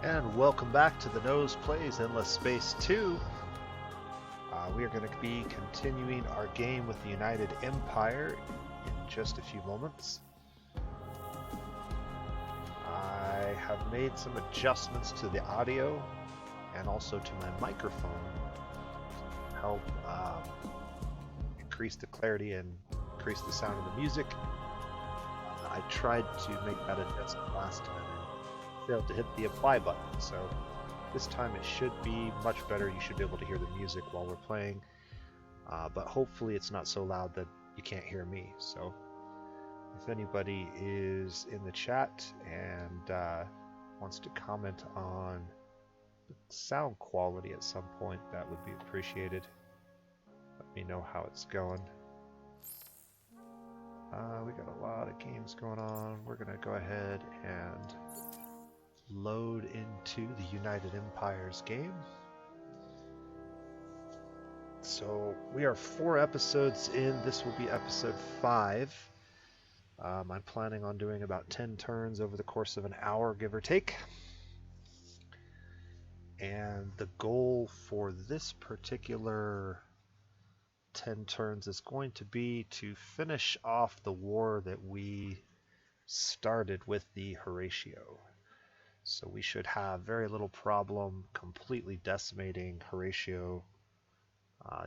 And welcome back to the Nose Plays Endless Space 2. We are going to be continuing our game with the United Empire in just a few moments. I have made some adjustments to the audio and also to my microphone to help increase the clarity and increase the sound of the music. I tried to make that adjustment last time. Failed to hit the apply button, so this time it should be much better. You should be able to hear the music while we're playing, but hopefully it's not so loud that you can't hear me. So if anybody is in the chat and wants to comment on the sound quality at some point, that would be appreciated. Let me know how it's going. We got a lot of games going on. We're gonna go ahead and load into the United Empire's game. So we are 4 episodes in. This will be episode 5. I'm planning on doing about 10 turns over the course of an hour, give or take. And the goal for this particular 10 turns is going to be to finish off the war that we started with the Horatio. So we should have very little problem completely decimating Horatio.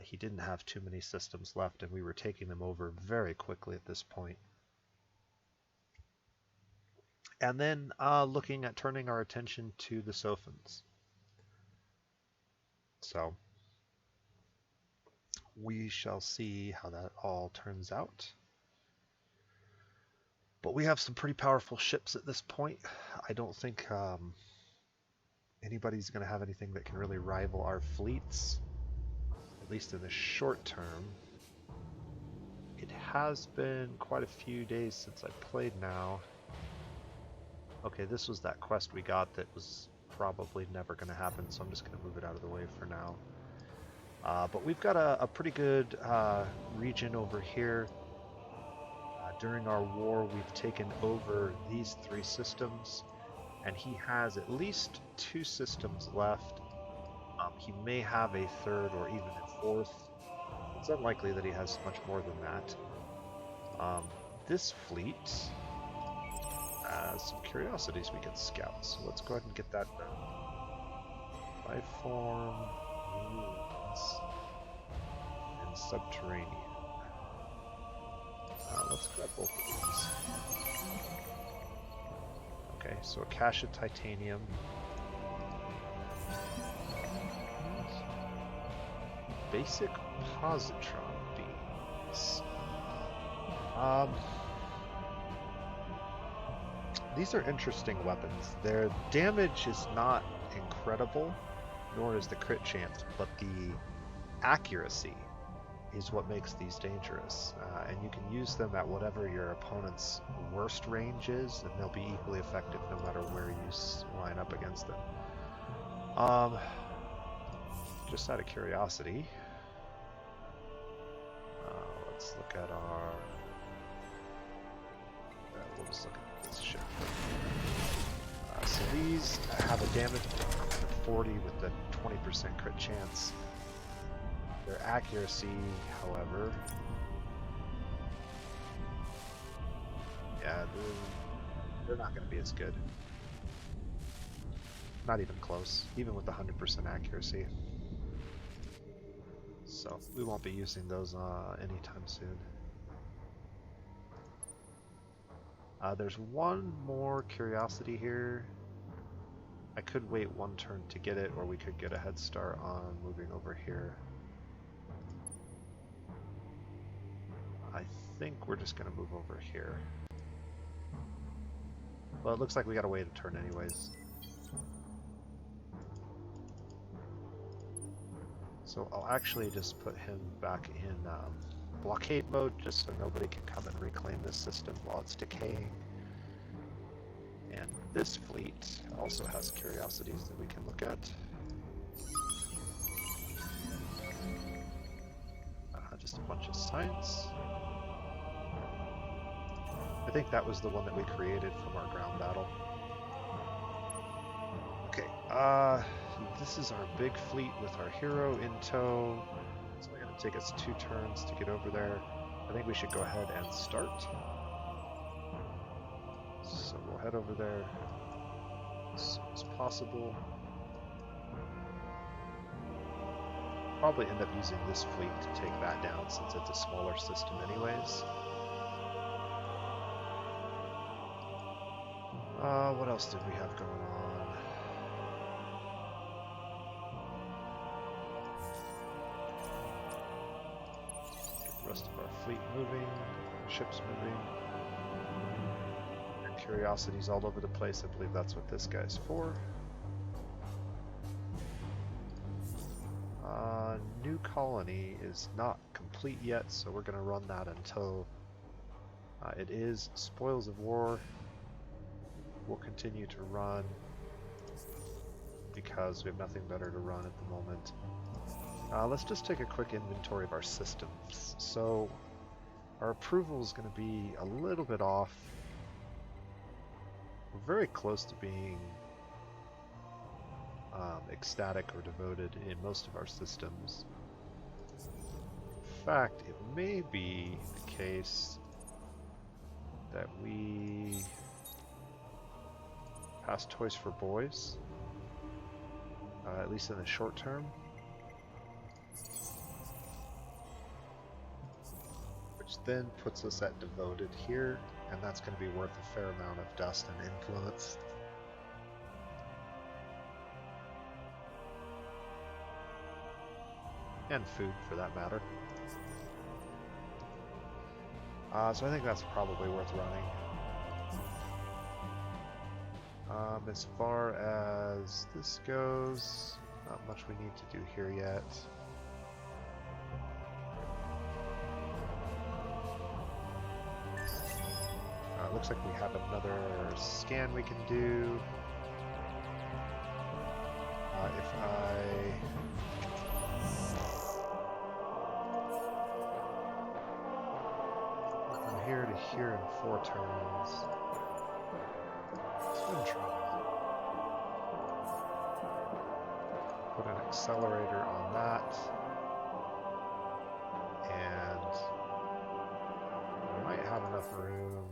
He didn't have too many systems left, and we were taking them over very quickly at this point. And then looking at turning our attention to the Sophons. So we shall see how that all turns out. But we have some pretty powerful ships at this point. I don't think anybody's going to have anything that can really rival our fleets, at least in the short term. It has been quite a few days since I played now. Okay, this was that quest we got that was probably never going to happen, so I'm just going to move it out of the way for now. But we've got a pretty good region over here. During our war, we've taken over these 3 systems, and he has at least 2 systems left. He may have a 3rd or even a 4th. It's unlikely that he has much more than that. This fleet has some curiosities we can scout, so let's go ahead and get that done. Life-form, ruins, and subterranean. Let's grab both of these. Okay, so a cache of titanium. Basic positron beams. These are interesting weapons. Their damage is not incredible, nor is the crit chance, but the accuracy is what makes these dangerous, and you can use them at whatever your opponent's worst range is, and they'll be equally effective no matter where you line up against them. Just out of curiosity, let's look at our... we'll just look at this ship. So these have a damage of 40 with the 20% crit chance. Their accuracy, however, yeah, they're not going to be as good. Not even close, even with the 100% accuracy. So we won't be using those anytime soon. There's one more curiosity here. I could wait 1 turn to get it, or we could get a head start on moving over here. I think we're just going to move over here. Well, it looks like we got to wait a turn anyways. So I'll actually just put him back in blockade mode, just so nobody can come and reclaim this system while it's decaying. And this fleet also has curiosities that we can look at. Just a bunch of science. I think that was the one that we created from our ground battle. Okay, this is our big fleet with our hero in tow. It's only going to take us 2 turns to get over there. I think we should go ahead and start. So we'll head over there as soon as possible. Probably end up using this fleet to take that down since it's a smaller system anyways. What else did we have going on? Get the rest of our fleet moving, ships moving. Curiosities all over the place. I believe that's what this guy's for. New colony is not complete yet, so we're going to run that until it is. Spoils of War will continue to run because we have nothing better to run at the moment. Let's just take a quick inventory of our systems. So our approval is going to be a little bit off. We're very close to being ecstatic or devoted in most of our systems. In fact, it may be the case that we pass Toys for Boys, at least in the short term. Which then puts us at devoted here, and that's going to be worth a fair amount of dust and influence. And food, for that matter. So I think that's probably worth running. As far as this goes, not much we need to do here yet. Looks like we have another scan we can do. If I'm here to here in 4 turns. Let's go and try. Put an accelerator on that. And we might have enough room.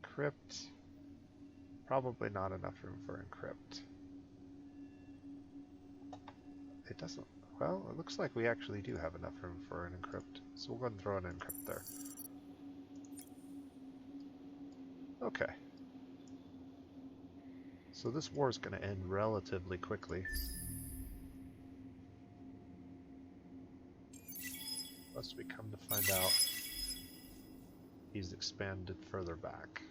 Encrypt. Probably not enough room for encrypt. It doesn't. Well, it looks like we actually do have enough room for an encrypt. So we'll go ahead and throw an encrypt there. Okay. So this war is going to end relatively quickly. Unless we come to find out he's expanded further back.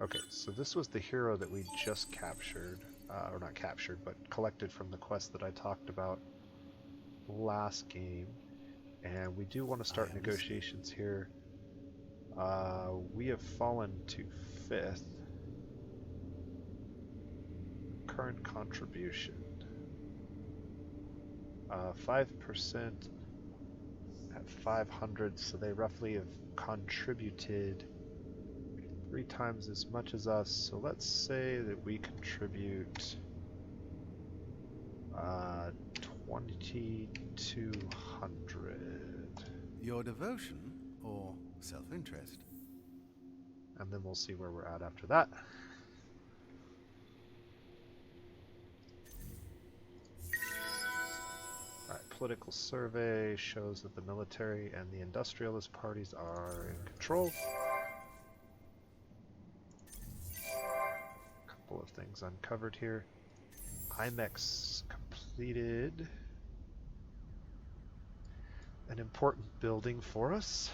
Okay, so this was the hero that we just captured, or not captured, but collected from the quest that I talked about last game. And we do want to start negotiations here. We have fallen to 5th. Current contribution. 5% at 500, so they roughly have contributed 3 times as much as us. So let's say that we contribute 2,200. Your devotion or self-interest? And then we'll see where we're at after that. Alright, political survey shows that the military and the industrialist parties are in control. A couple of things uncovered here. IMEX completed an important building for us.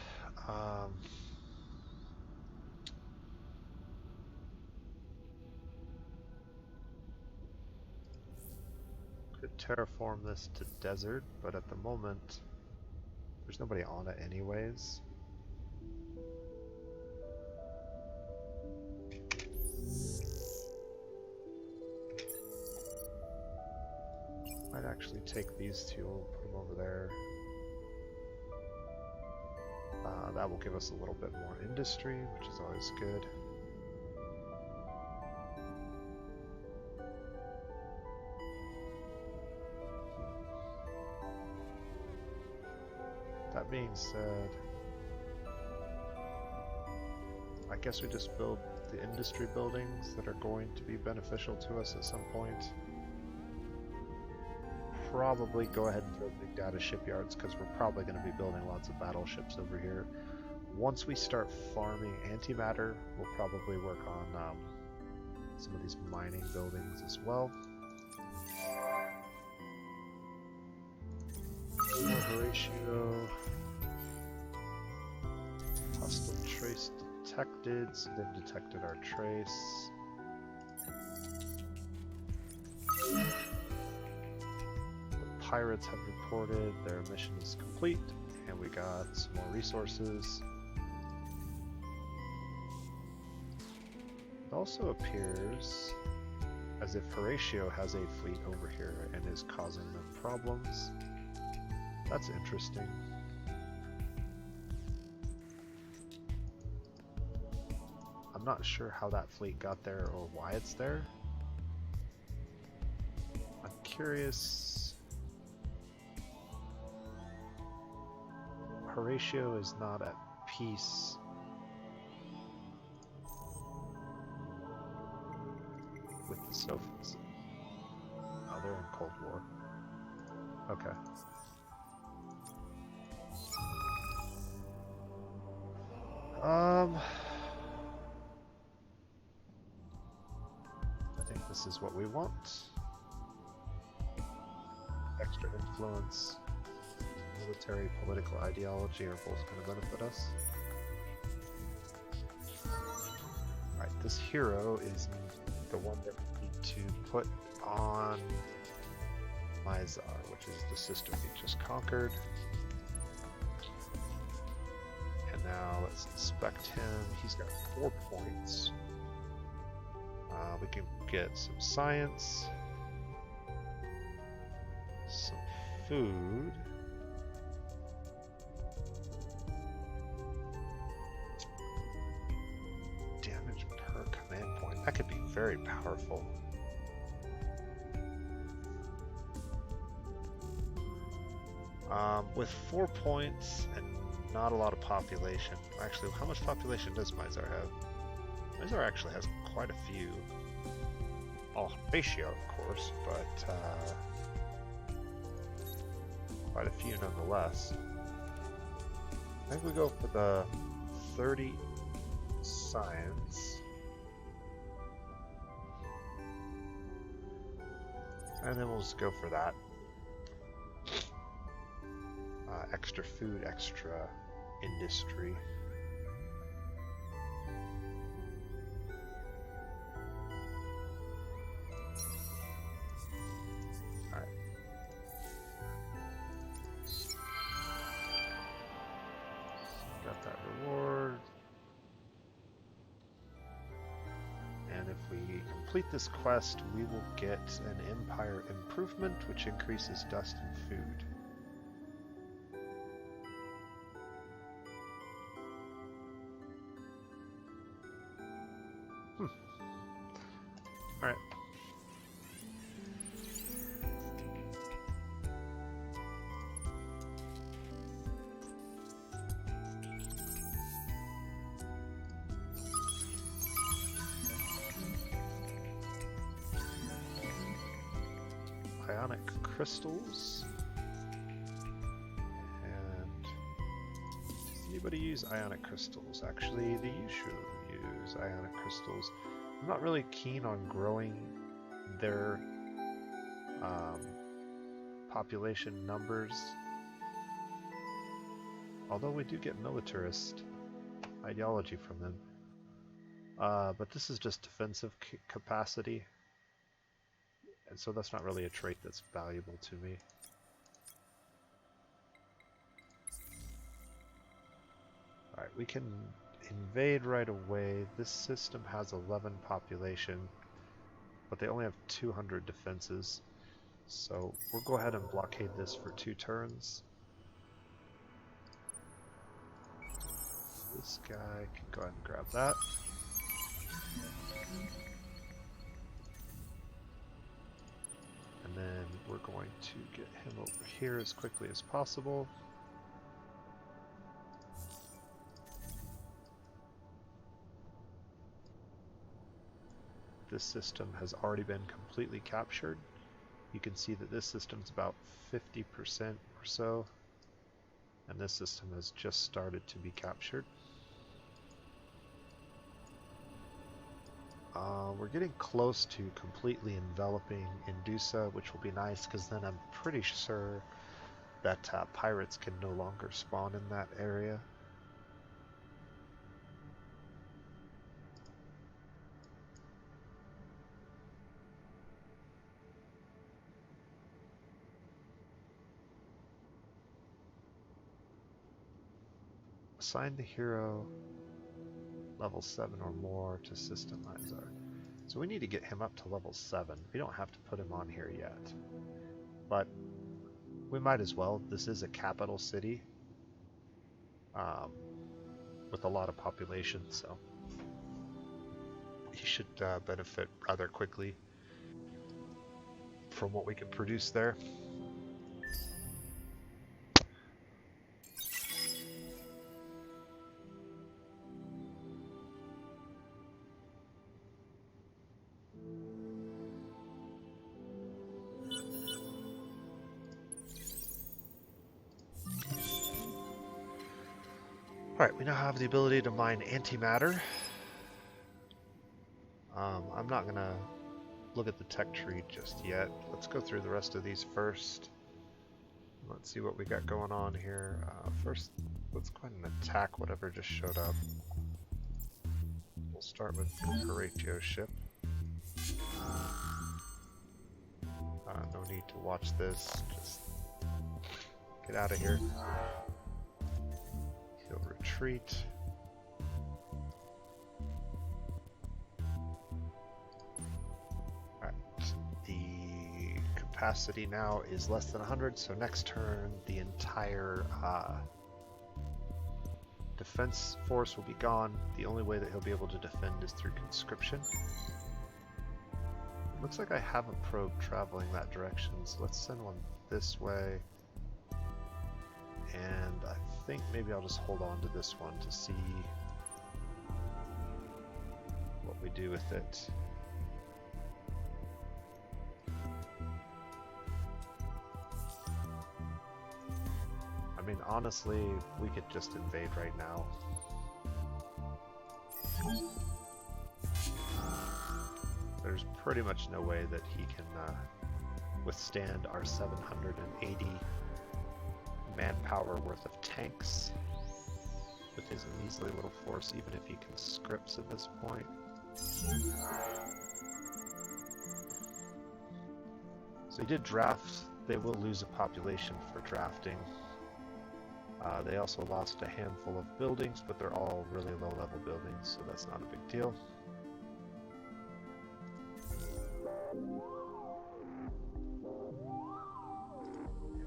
Could terraform this to desert, but at the moment there's nobody on it anyways. Might actually take these two, put them over there. That will give us a little bit more industry, which is always good. That being said, I guess we just build the industry buildings that are going to be beneficial to us at some point. Probably go ahead and build big data shipyards because we're probably going to be building lots of battleships over here. Once we start farming antimatter, we'll probably work on some of these mining buildings as well. Horatio. Hostile trace detected, so they've detected our trace. The pirates have reported their mission is complete, and we got some more resources. It also appears as if Horatio has a fleet over here and is causing them problems. That's interesting. I'm not sure how that fleet got there or why it's there. I'm curious. Horatio is not at peace with the Sophons. Oh, they're in Cold War. Okay. I think this is what we want. Extra influence, military, political ideology are both going to benefit us. Alright, this hero is the one that we need to put on Mizar, which is the sister we just conquered. And now let's inspect him. He's got 4 points. We can get some science, some food, damage per command point. That could be very powerful. With 4 points and not a lot of population. Actually, how much population does Mizar have? Mizar actually has quite a few. Oh, Horatio, of course, but quite a few nonetheless. I think we go for the 30 science. And then we'll just go for that. Extra food, extra industry. Alright. Got that reward. And if we complete this quest, we will get an Empire Improvement, which increases dust and food. Alright. Ionic crystals. And does anybody use ionic crystals? Actually, the Yushu use ionic crystals. I'm not really keen on growing their population numbers, although we do get militarist ideology from them. But this is just defensive capacity, and so that's not really a trait that's valuable to me. Alright, we can invade right away. This system has 11 population, but they only have 200 defenses. So we'll go ahead and blockade this for 2 turns. This guy can go ahead and grab that. And then we're going to get him over here as quickly as possible. This system has already been completely captured. You can see that this system's about 50% or so, and this system has just started to be captured. We're getting close to completely enveloping Indusa, which will be nice because then I'm pretty sure that pirates can no longer spawn in that area. Assign the hero level 7 or more to systemizer. So we need to get him up to level 7. We don't have to put him on here yet. But we might as well. This is a capital city with a lot of population, so he should benefit rather quickly from what we can produce there. Alright, we now have the ability to mine antimatter. I'm not going to look at the tech tree just yet. Let's go through the rest of these first. Let's see what we got going on here. First, let's go ahead and attack whatever just showed up. We'll start with Horatio's ship. No need to watch this. Just get out of here. He'll retreat. Alright. The capacity now is less than 100, so next turn the entire defense force will be gone. The only way that he'll be able to defend is through conscription. Looks like I have a probe traveling that direction, so let's send one this way. And I think maybe I'll just hold on to this one to see what we do with it. I mean, honestly, we could just invade right now. There's pretty much no way that he can withstand our 780 manpower worth of tanks with his measly little force, even if he conscripts at this point. So he did draft. They will lose a population for drafting. They also lost a handful of buildings, but they're all really low-level buildings, so that's not a big deal.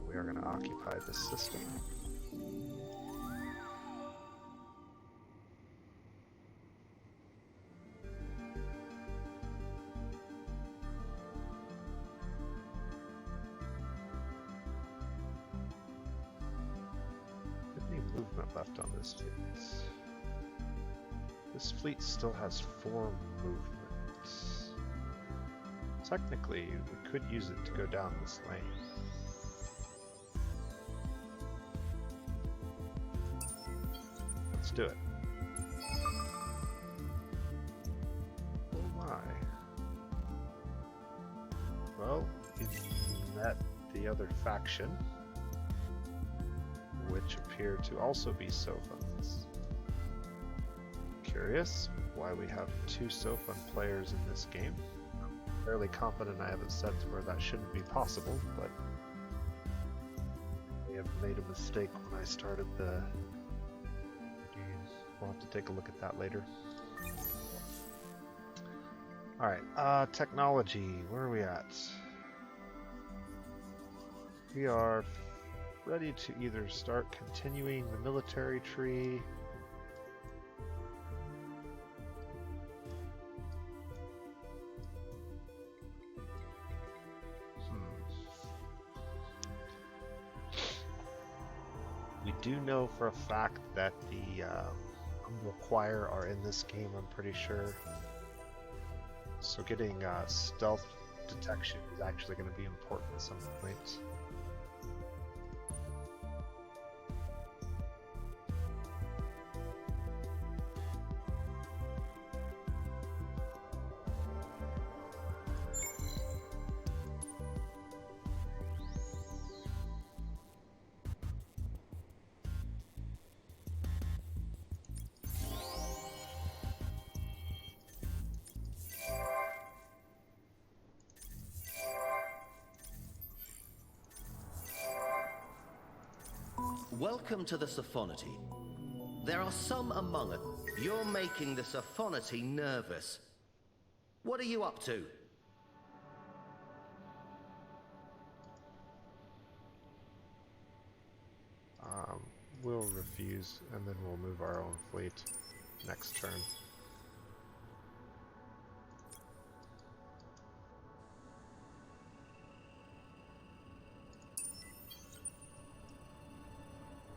We are going to occupy this system. Any movement left on this fleet? This fleet still has 4 movements. Technically, we could use it to go down this lane. Let's do it. Oh my. Well, we met the other faction, which appear to also be Sophons. Curious why we have 2 Sophon players in this game. I'm fairly confident I have it set to where that shouldn't be possible, but I have made a mistake when I started the game. We'll have to take a look at that later. Alright, technology, where are we at? We are ready to either start continuing the military tree. We do know for a fact that the Umbral Choir are in this game, I'm pretty sure. So getting stealth detection is actually going to be important at some point. Welcome to the Sophonity. There are some among us. You're making the Sophonity nervous. What are you up to? We'll refuse, and then we'll move our own fleet next turn.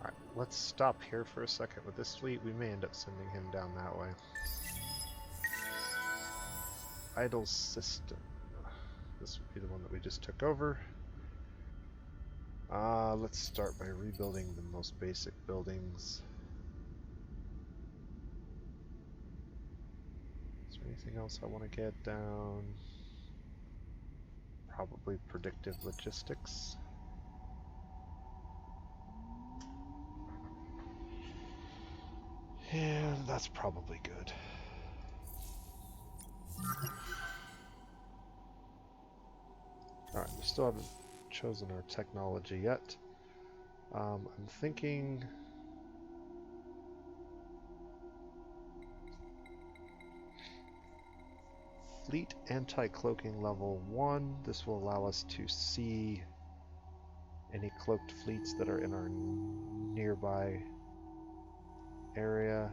Alright, let's stop here for a second with this fleet. We may end up sending him down that way. Idle system. This would be the one that we just took over. Let's start by rebuilding the most basic buildings. Is there anything else I want to get down? Probably predictive logistics. And that's probably good. Alright, we still haven't chosen our technology yet. I'm thinking fleet anti-cloaking level 1. This will allow us to see any cloaked fleets that are in our nearby area.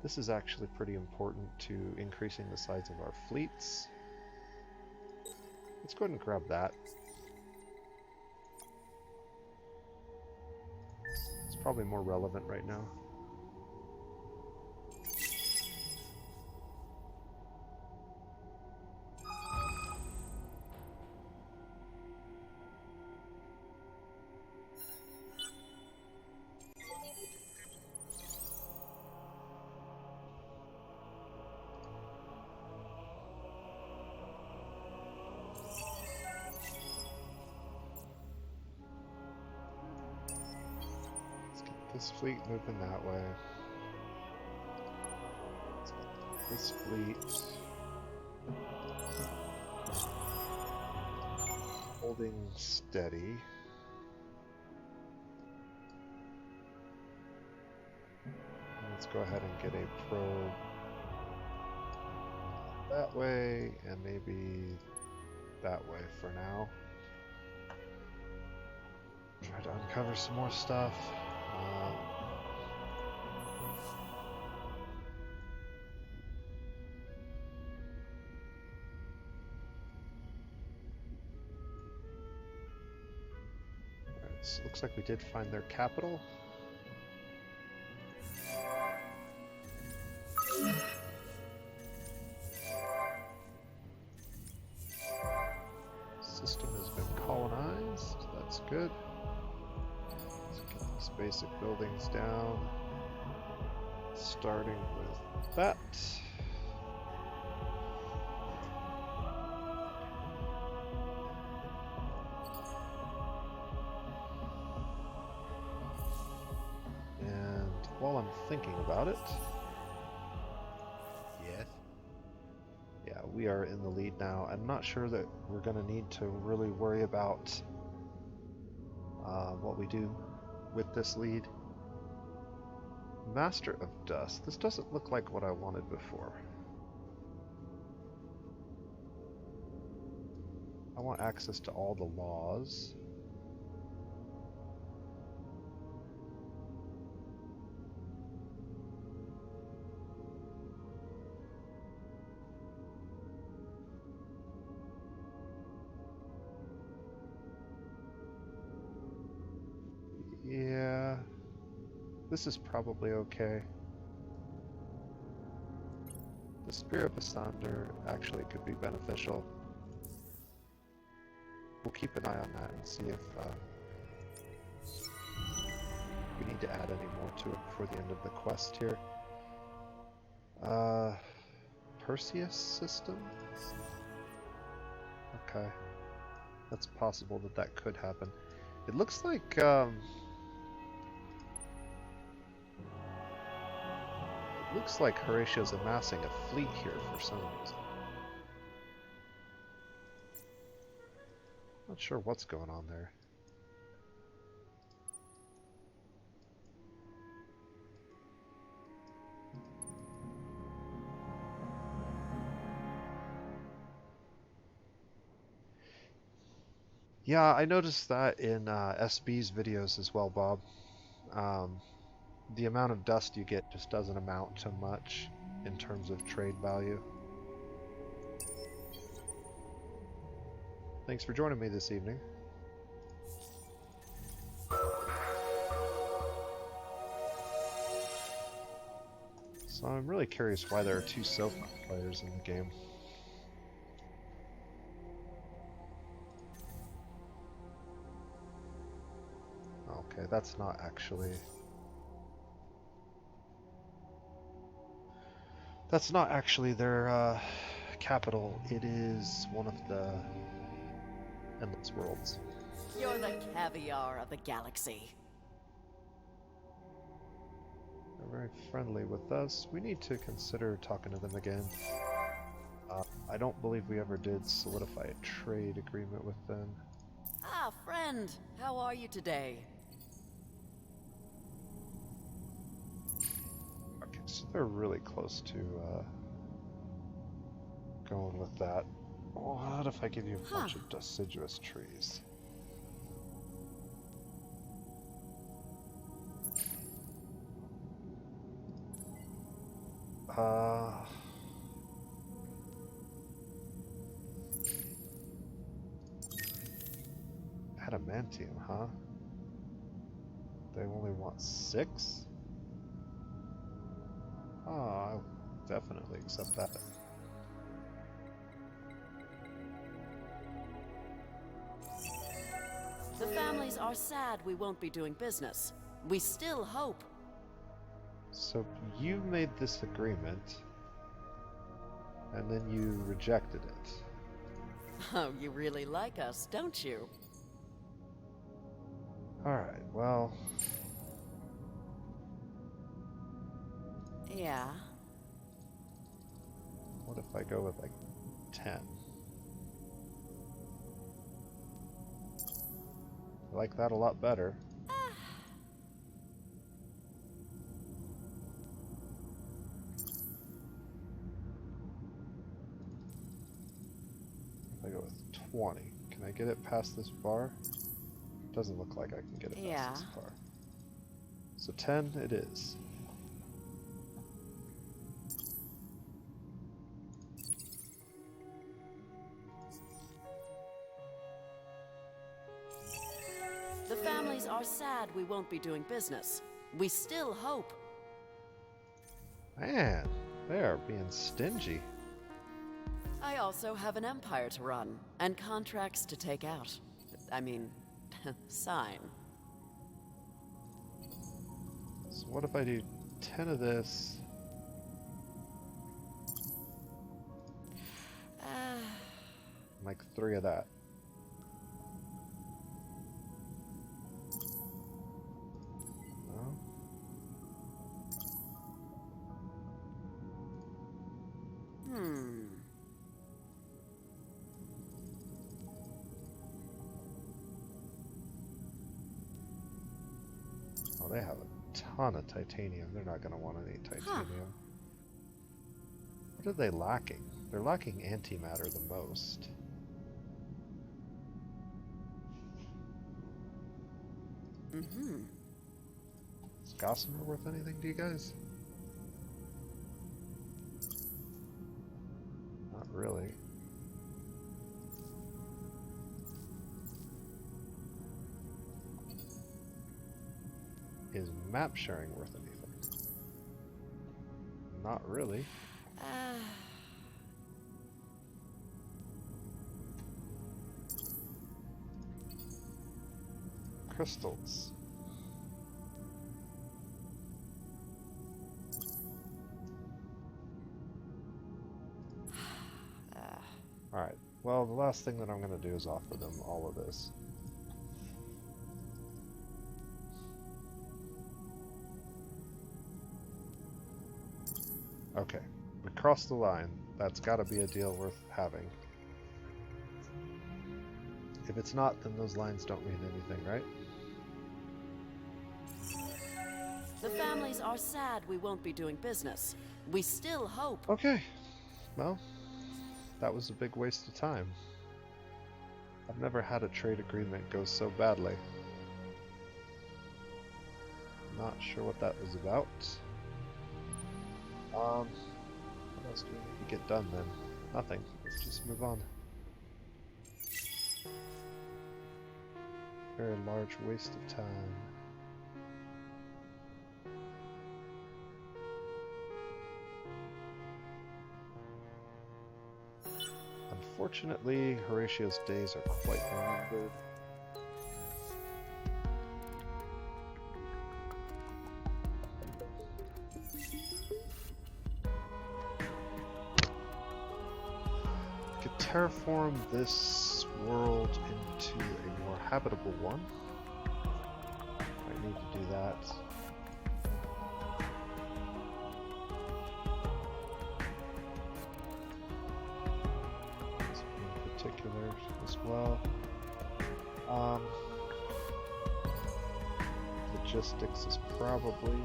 This is actually pretty important to increasing the size of our fleets. Let's go ahead and grab that. It's probably more relevant right now. This fleet moving that way. This fleet holding steady. Let's go ahead and get a probe that way and maybe that way for now. Try to uncover some more stuff. Looks like we did find their capital. System has been colonized. That's good. Let's get these basic buildings down. Starting with that. While I'm thinking about it, Yes? yeah, we are in the lead now. I'm not sure that we're going to need to really worry about what we do with this lead. Master of Dust. This doesn't look like what I wanted before. I want access to all the laws. Yeah, this is probably okay. The Spear of Asander actually could be beneficial. We'll keep an eye on that and see if we need to add any more to it before the end of the quest here. Perseus system? Okay. That's possible that that could happen. It looks like, Horatio's amassing a fleet here for some reason. Not sure what's going on there. Yeah, I noticed that in SB's videos as well, Bob. The amount of dust you get just doesn't amount to much in terms of trade value. Thanks for joining me this evening. So I'm really curious why there are two Soap players in the game. Okay, that's not actually... That's not actually their capital. It is one of the Endless Worlds. You're the caviar of the galaxy. They're very friendly with us. We need to consider talking to them again. I don't believe we ever did solidify a trade agreement with them. Ah, friend. How are you today? Okay, so they're really close to going with that. What if I give you a bunch of deciduous trees? Adamantium, huh? They only want 6? Oh, I'll definitely accept that. The families are sad we won't be doing business. We still hope. So you made this agreement, and then you rejected it. Oh, you really like us, don't you? Alright, well... Yeah. What if I go with, like, 10? I like that a lot better. If I go with 20, can I get it past this bar? Doesn't look like I can get it past this bar. So 10 it is. The families are sad we won't be doing business. We still hope. Man, they are being stingy. I also have an empire to run, and contracts to take out. I mean, sign. So what if I do 10 of this? Like 3 of that. No? Oh, they have a ton of titanium. They're not going to want any titanium. What are they lacking? They're lacking antimatter the most. Mm-hmm. Is Gossamer worth anything to you guys? Not really. Is map sharing worth anything? Not really. Crystals. Alright, well, the last thing that I'm going to do is offer them all of this. Okay, we crossed the line. That's got to be a deal worth having. If it's not, then those lines don't mean anything, right? The families are sad we won't be doing business. We still hope. Okay, well, that was a big waste of time. I've never had a trade agreement go so badly. Not sure what that was about. What else do we need to get done then? Nothing. Let's just move on. Very large waste of time. Unfortunately, Horatio's days are quite numbered. Could terraform this world into a more habitable one. I need to do that. This one in particular as well. Logistics is probably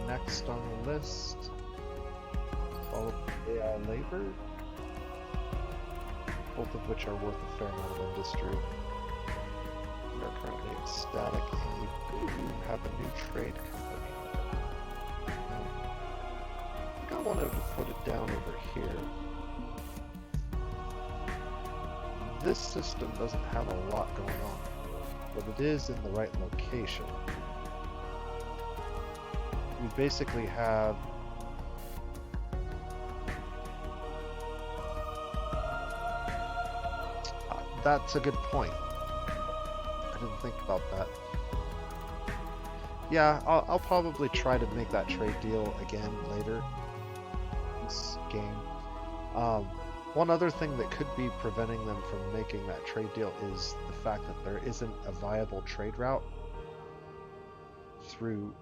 next on the list. Followed by AI labor. Both of which are worth a fair amount of industry. We are currently ecstatic and we do have a new trade company. I think I wanted to put it down over here. This system doesn't have a lot going on, but it is in the right location. We basically have that's a good point. I didn't think about that. Yeah, I'll probably try to make that trade deal again later this game. One other thing that could be preventing them from making that trade deal is the fact that there isn't a viable trade route through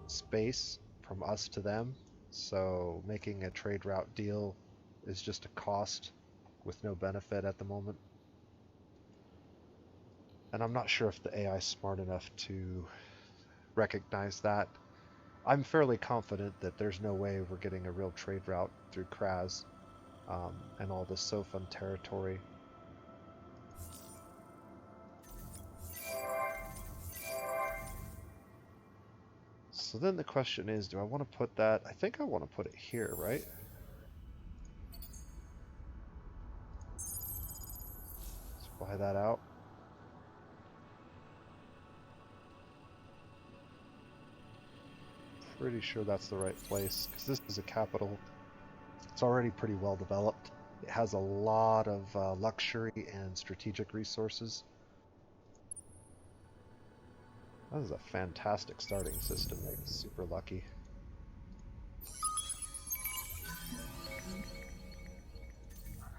space from us to them. So making a trade route deal is just a cost with no benefit at the moment. And I'm not sure if the AI is smart enough to recognize that. I'm fairly confident that there's no way we're getting a real trade route through Kraz and all this Sofun territory. So then the question is, do I want to put that? I think I want to put it here, right? Let's buy that out. Pretty sure that's the right place, because this is a capital. It's already pretty well developed. It has a lot of luxury and strategic resources. That is a fantastic starting system. Like, super lucky.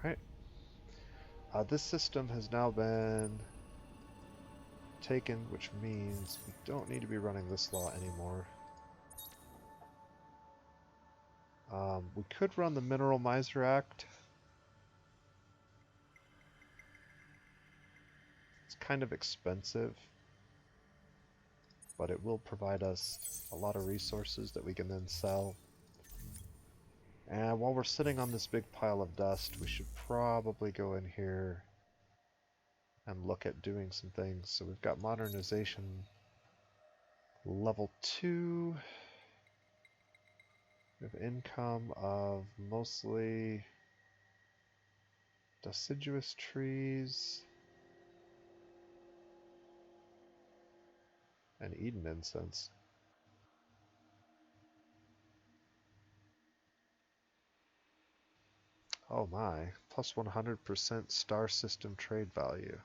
Alright. This system has now been taken, which means we don't need to be running this law anymore. We could run the Mineral Miser Act. It's kind of expensive, but it will provide us a lot of resources that we can then sell. And while we're sitting on this big pile of dust, we should probably go in here and look at doing some things. So we've got modernization Level 2. We have income of mostly deciduous trees and Eden incense. Oh my, plus 100% star system trade value.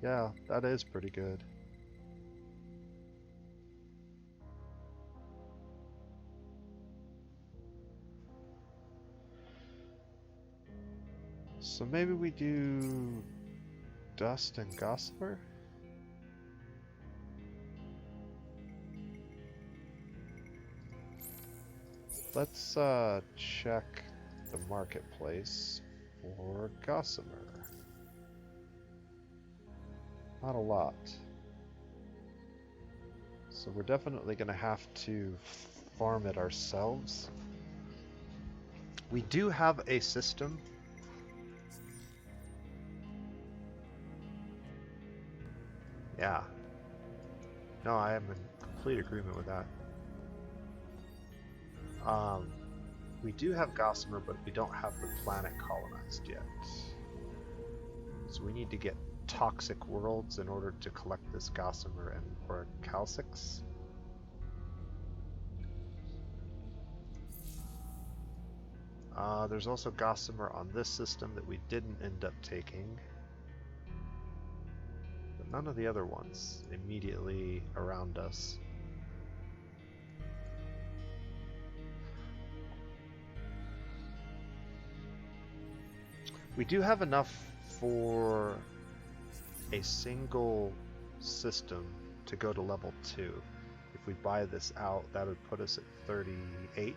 Yeah, that is pretty good. So maybe we do Dust and Gossamer? Let's check the marketplace for Gossamer. Not a lot. So we're definitely going to have to farm it ourselves. We do have a system. Yeah. No, I am in complete agreement with that. We do have Gossamer, but we don't have the planet colonized yet. So we need to get toxic worlds in order to collect this Gossamer and or Calcix. There's also Gossamer on this system that we didn't end up taking. But none of the other ones immediately around us. We do have enough for a single system to go to level 2. If we buy this out, that would put us at 38.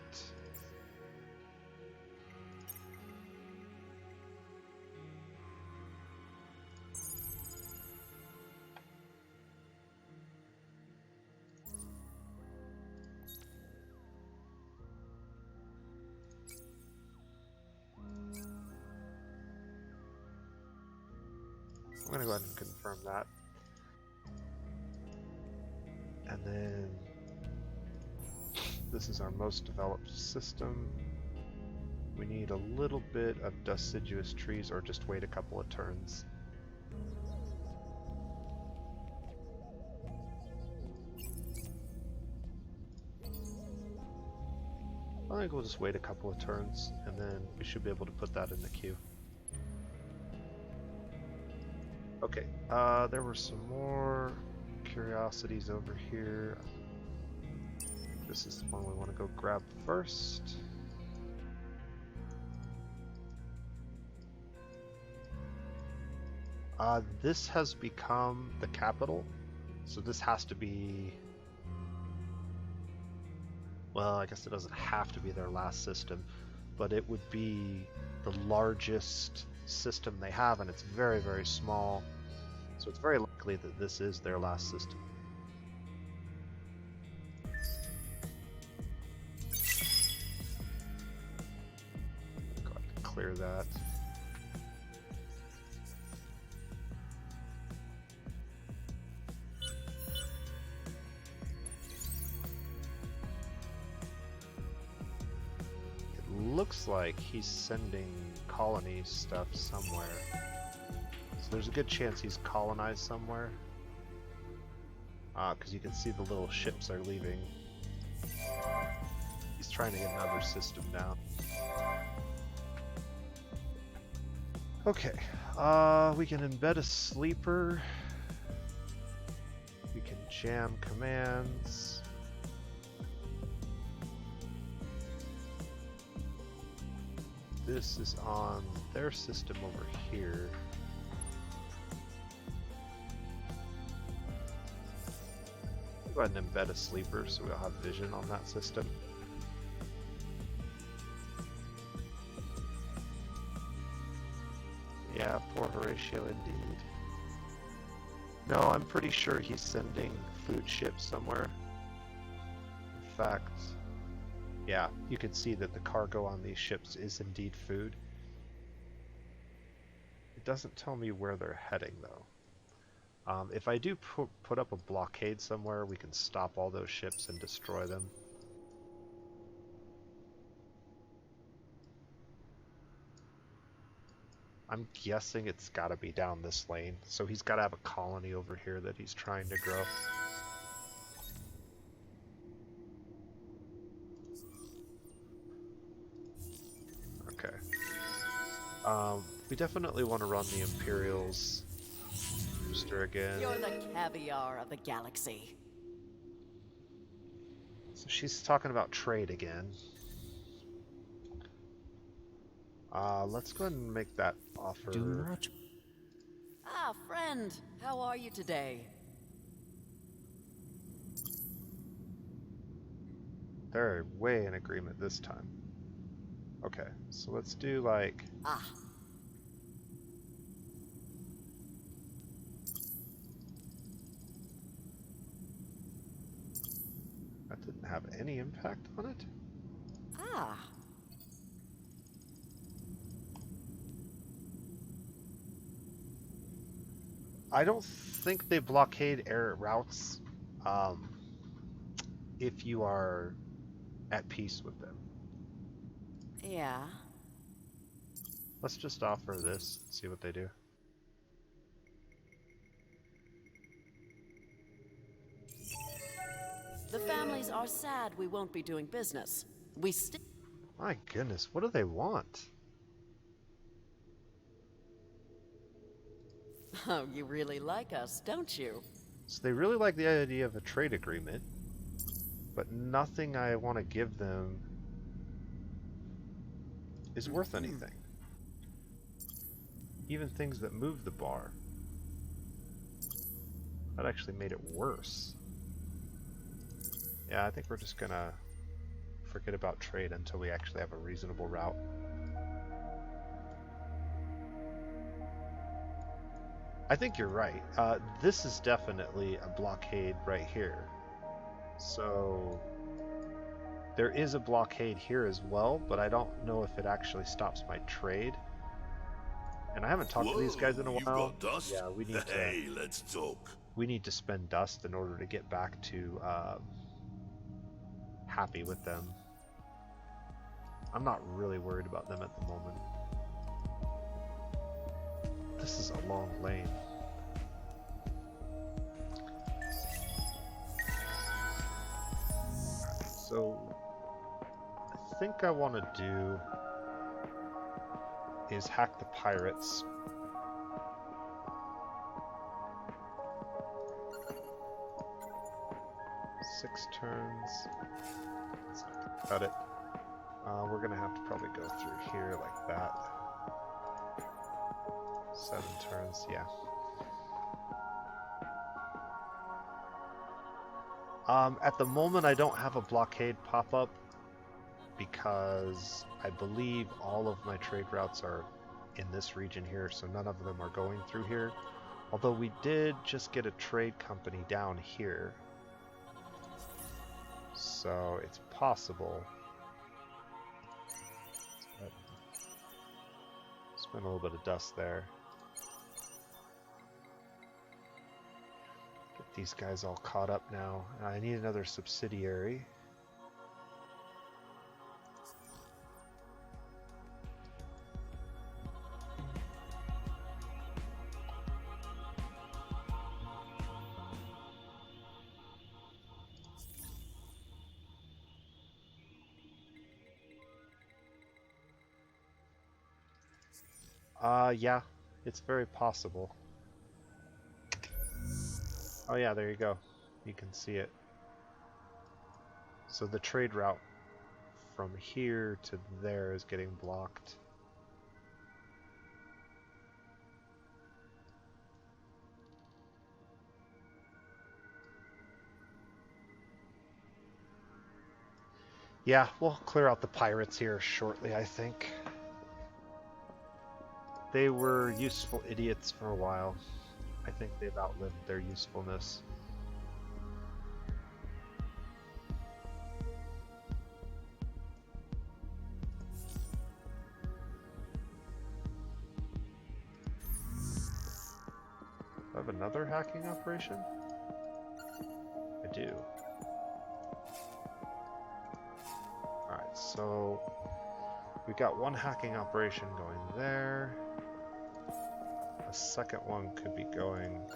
I'm going to go ahead and confirm that. And then this is our most developed system. We need a little bit of deciduous trees or just wait a couple of turns. I think we'll just wait a couple of turns and then we should be able to put that in the queue. Okay, there were some more curiosities over here. This is the one we want to go grab first. This has become the capital, so this has to be... Well, I guess it doesn't have to be their last system, but it would be the largest system they have, and it's very, very small. So it's very likely that this is their last system. Go ahead and clear that. Looks like he's sending colony stuff somewhere. So there's a good chance he's colonized somewhere. Because you can see the little ships are leaving. He's trying to get another system down. Okay, we can embed a sleeper. We can jam commands. This is on their system over here. Go ahead and embed a sleeper so we'll have vision on that system. Yeah, poor Horatio indeed. No, I'm pretty sure he's sending food ships somewhere. In fact, yeah, you can see that the cargo on these ships is indeed food. It doesn't tell me where they're heading though. If I do put up a blockade somewhere, we can stop all those ships and destroy them. I'm guessing it's got to be down this lane, so he's got to have a colony over here that he's trying to grow. Okay. We definitely want to run the Imperials booster again. You're the caviar of the galaxy. So she's talking about trade again. Let's go ahead and make that offer. Do not. Ah, friend, how are you today? They're way in agreement this time. Okay, so let's do like... Ah. That didn't have any impact on it? Ah. I don't think they blockade air routes if you are at peace with them. Yeah. Let's just offer this and see what they do. The families are sad we won't be doing business. We still... My goodness, what do they want? Oh, you really like us, don't you? So they really like the idea of a trade agreement, but nothing I want to give them is worth anything. Even things that move the bar. That actually made it worse. Yeah, I think we're just gonna forget about trade until we actually have a reasonable route. I think you're right. This is definitely a blockade right here. So there is a blockade here as well, but I don't know if it actually stops my trade. And I haven't talked to these guys in a You've while. got dust? Yeah, we need Hey, let's talk. we need to spend dust in order to get back to happy with them. I'm not really worried about them at the moment. This is a long lane. So I think I want to do is hack the pirates. Six turns. Let's not cut it. We're gonna have to probably go through here like that. 7 turns, yeah. At the moment I don't have a blockade pop up because I believe all of my trade routes are in this region here, so none of them are going through here. Although we did just get a trade company down here. So it's possible. Spend a little bit of dust there. Get these guys all caught up now. I need another subsidiary. Yeah, it's very possible. Oh yeah, there you go. You can see it. So the trade route from here to there is getting blocked. Yeah, we'll clear out the pirates here shortly, I think. They were useful idiots for a while. I think they've outlived their usefulness. have another hacking operation? I do. Alright, so we got one hacking operation going there. A second one could be going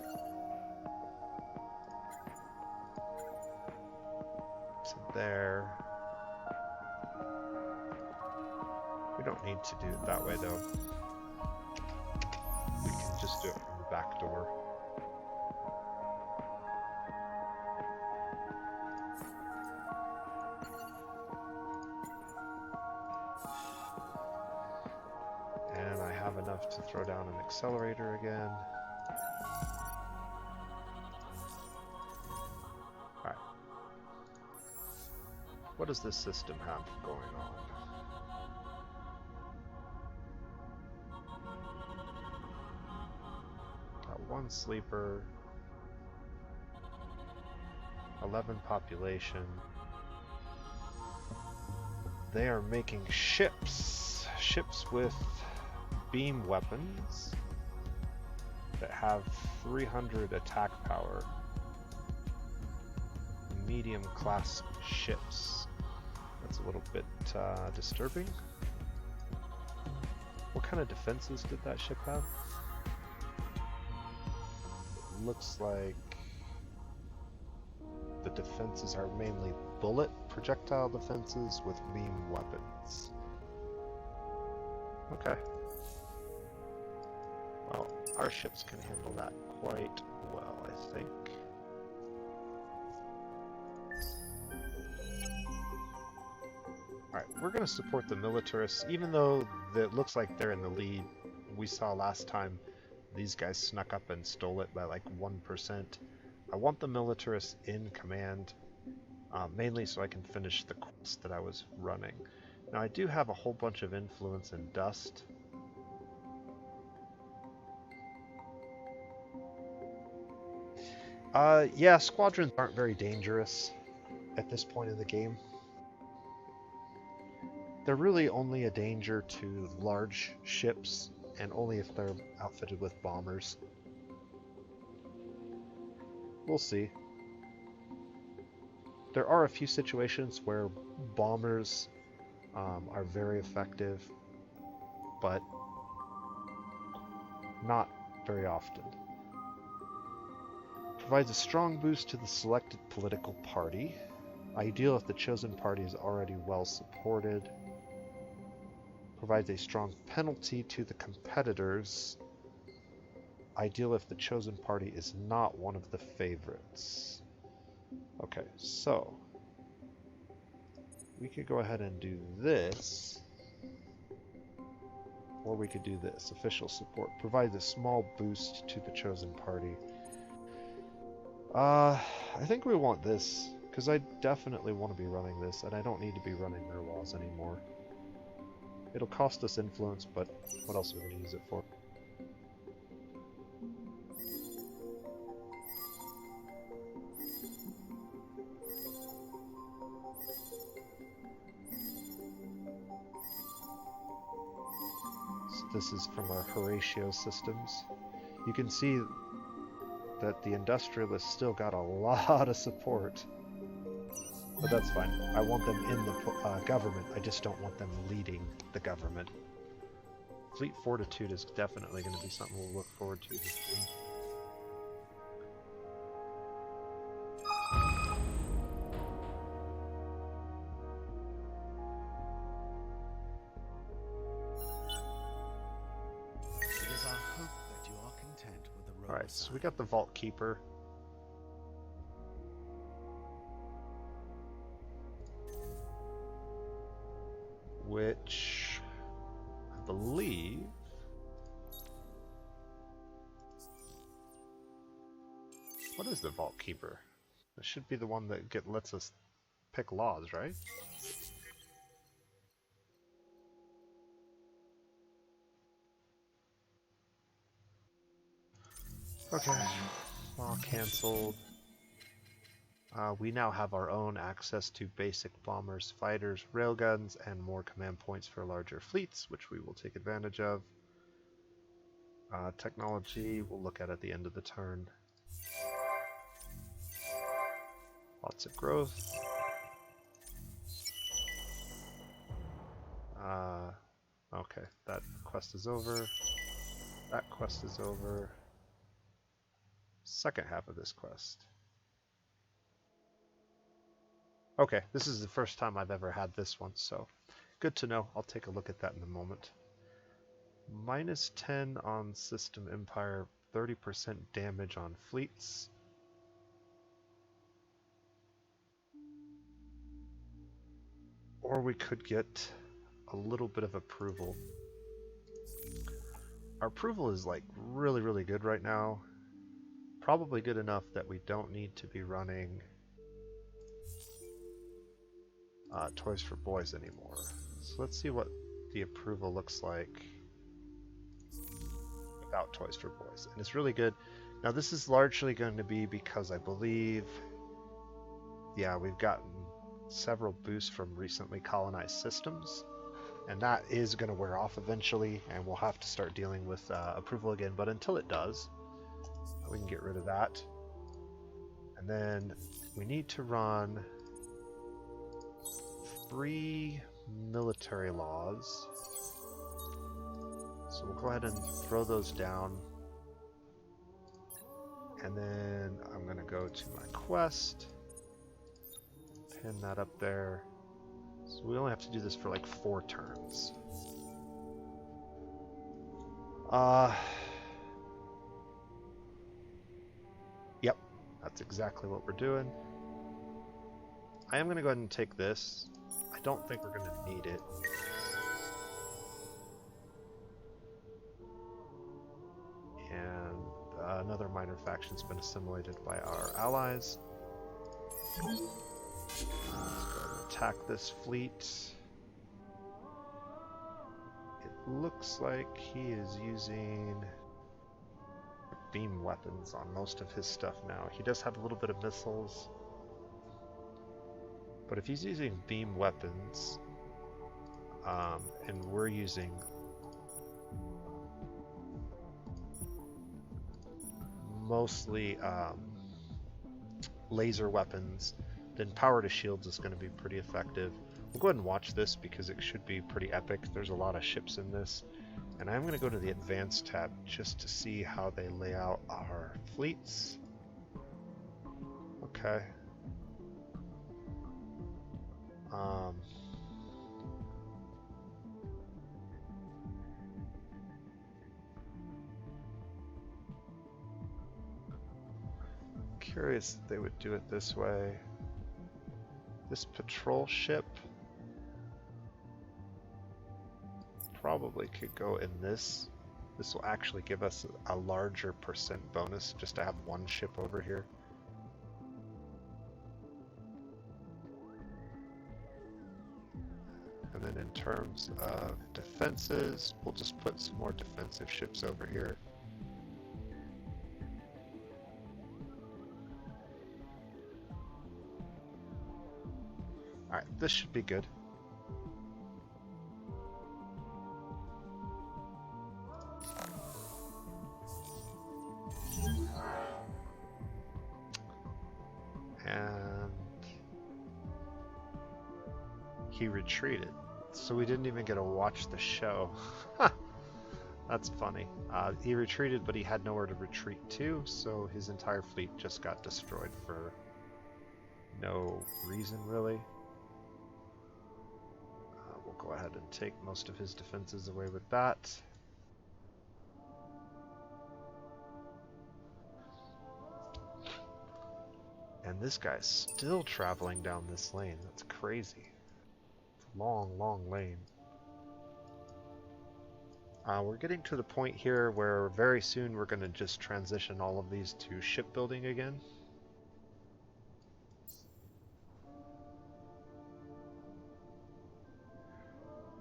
to there. We don't need to do it that way though. We can just do it from the back door. And I have enough to throw down an accelerator again. Alright. What does this system have going on? Got one sleeper, 11 population. They are making ships. Ships with beam weapons that have 300 attack power. Medium class ships. That's a little bit disturbing. What kind of defenses did that ship have? It looks like the defenses are mainly bullet projectile defenses with beam weapons. Okay. Well, our ships can handle that quite well, I think. Alright, we're going to support the militarists, even though it looks like they're in the lead. We saw last time these guys snuck up and stole it by like 1%. I want the militarists in command, mainly so I can finish the quest that I was running. Now I do have a whole bunch of influence in dust. Yeah, squadrons aren't very dangerous at this point in the game. They're really only a danger to large ships, and only if they're outfitted with bombers. We'll see. There are a few situations where bombers are very effective, but not very often. Provides a strong boost to the selected political party. Ideal if the chosen party is already well supported. Provides a strong penalty to the competitors. Ideal if the chosen party is not one of the favorites. Okay, so we could go ahead and do this, or we could do this. Official support provides a small boost to the chosen party. I think we want this, because I definitely want to be running this, and I don't need to be running their laws anymore. It'll cost us influence, but what else are we going to use it for? So this is from our Horatio systems. You can see that the industrialists still got a lot of support. But that's fine. I want them in the government. I just don't want them leading the government. Fleet fortitude is definitely going to be something we'll look forward to this game. It is our hope that you are content with the role. Alright, so we got the Vault Keeper. Which I believe what is the Vault Keeper? It should be the one that lets us pick laws, right? Okay, law cancelled. We now have our own access to basic bombers, fighters, railguns, and more command points for larger fleets, which we will take advantage of. Technology, we'll look at the end of the turn. Lots of growth. Okay, that quest is over. That quest is over. Second half of this quest. Okay, this is the first time I've ever had this one, so good to know. I'll take a look at that in a moment. Minus 10 on System Empire, 30% damage on fleets. Or we could get a little bit of approval. Our approval is like really good right now. Probably good enough that we don't need to be running Toys for Boys anymore. So let's see what the approval looks like without Toys for Boys. And it's really good. Now this is largely going to be because I believe, yeah, we've gotten several boosts from recently colonized systems. And that is going to wear off eventually, and we'll have to start dealing with approval again. But until it does, we can get rid of that. And then we need to run 3 military laws. So we'll go ahead and throw those down. And then I'm going to go to my quest. Pin that up there. So we only have to do this for like 4 turns. Yep, that's exactly what we're doing. I am going to go ahead and take this. I don't think we're going to need it. And another minor faction's been assimilated by our allies. Let's go ahead and attack this fleet. It looks like he is using beam weapons on most of his stuff now. He does have a little bit of missiles. But if he's using beam weapons, and we're using mostly laser weapons, then power to shields is going to be pretty effective. We'll go ahead and watch this because it should be pretty epic. There's a lot of ships in this. And I'm going to go to the advanced tab just to see how they lay out our fleets. Okay. Curious if they would do it this way. This patrol ship probably could go in this. This will actually give us a larger percent bonus just to have one ship over here. And then in terms of defenses, we'll just put some more defensive ships over here. Alright, this should be good. And he retreated, so we didn't even get to watch the show. That's funny. He retreated, but he had nowhere to retreat to, so his entire fleet just got destroyed for no reason, really. We'll go ahead and take most of his defenses away with that. And this guy's still traveling down this lane. That's crazy. It's a long lane. We're getting to the point here where very soon we're going to just transition all of these to shipbuilding again.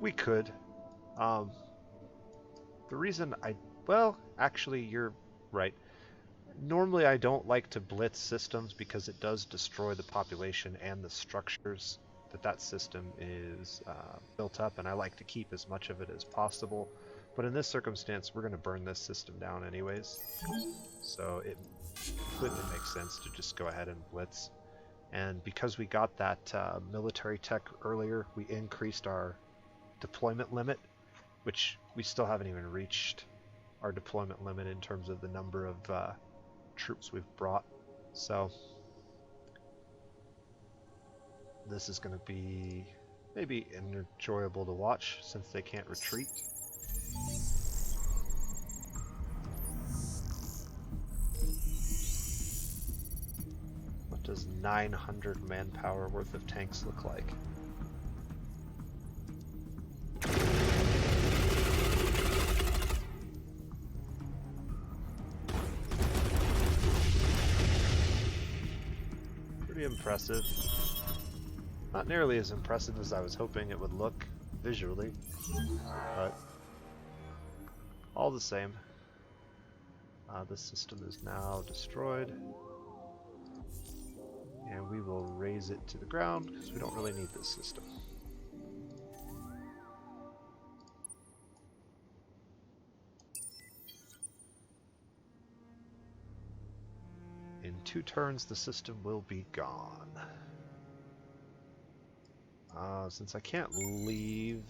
We could. The reason well, actually, you're right. Normally I don't like to blitz systems because it does destroy the population and the structures that system is built up, and I like to keep as much of it as possible. But in this circumstance, we're going to burn this system down anyways. So it completely makes sense to just go ahead and blitz. And because we got that military tech earlier, we increased our deployment limit, which we still haven't even reached our deployment limit in terms of the number of troops we've brought. So this is going to be maybe enjoyable to watch since they can't retreat. What does 900 manpower worth of tanks look like? Pretty impressive. Not nearly as impressive as I was hoping it would look visually, but all the same. This system is now destroyed, and we will raise it to the ground because we don't really need this system. In 2 turns, the system will be gone. Since I can't leave,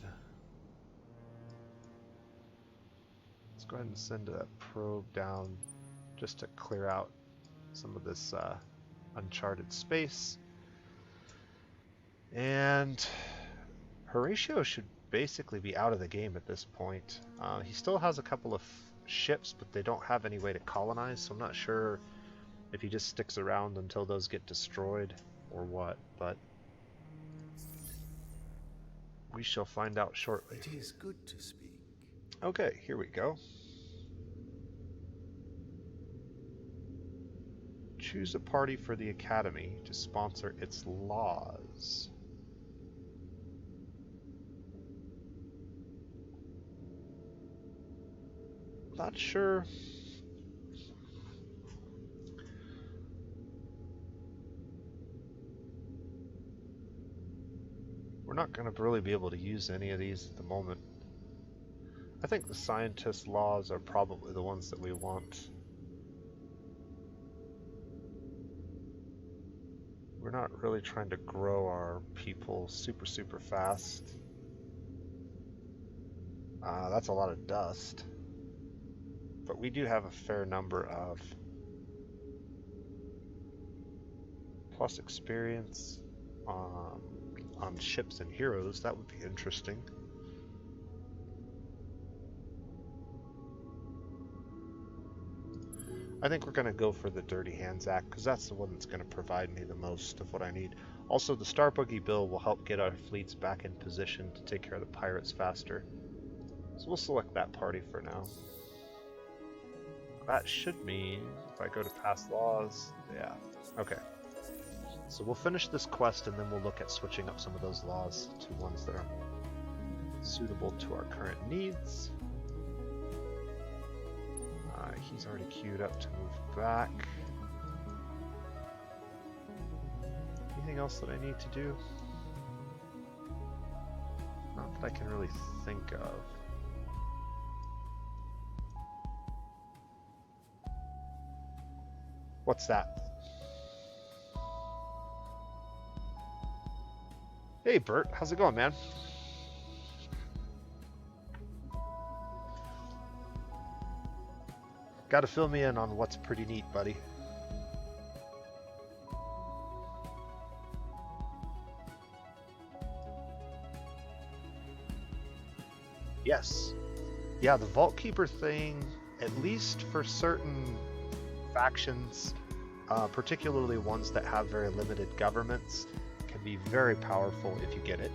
let's go ahead and send a probe down just to clear out some of this uncharted space. And Horatio should basically be out of the game at this point. He still has a couple of ships, but they don't have any way to colonize, so I'm not sure if he just sticks around until those get destroyed or what, but we shall find out shortly. It is good to speak. Okay, here we go. Choose a party for the Academy to sponsor its laws. Not sure. We're not going to really be able to use any of these at the moment. I think the scientist laws are probably the ones that we want. We're not really trying to grow our people super fast. That's a lot of dust. But we do have a fair number of plus experience on ships and heroes. That would be interesting. I think we're going to go for the Dirty Hands Act because that's the one that's going to provide me the most of what I need. Also, the Star Buggy Bill will help get our fleets back in position to take care of the pirates faster. So we'll select that party for now. That should mean, if I go to past laws, yeah, okay. So we'll finish this quest and then we'll look at switching up some of those laws to ones that are suitable to our current needs. He's already queued up to move back. Anything else that I need to do? Not that I can really think of. What's that? Hey Bert, how's it going, man? Gotta fill me in on what's pretty neat, buddy. Yes. Yeah, the Vault Keeper thing, at least for certain factions, particularly ones that have very limited governments, can be very powerful if you get it.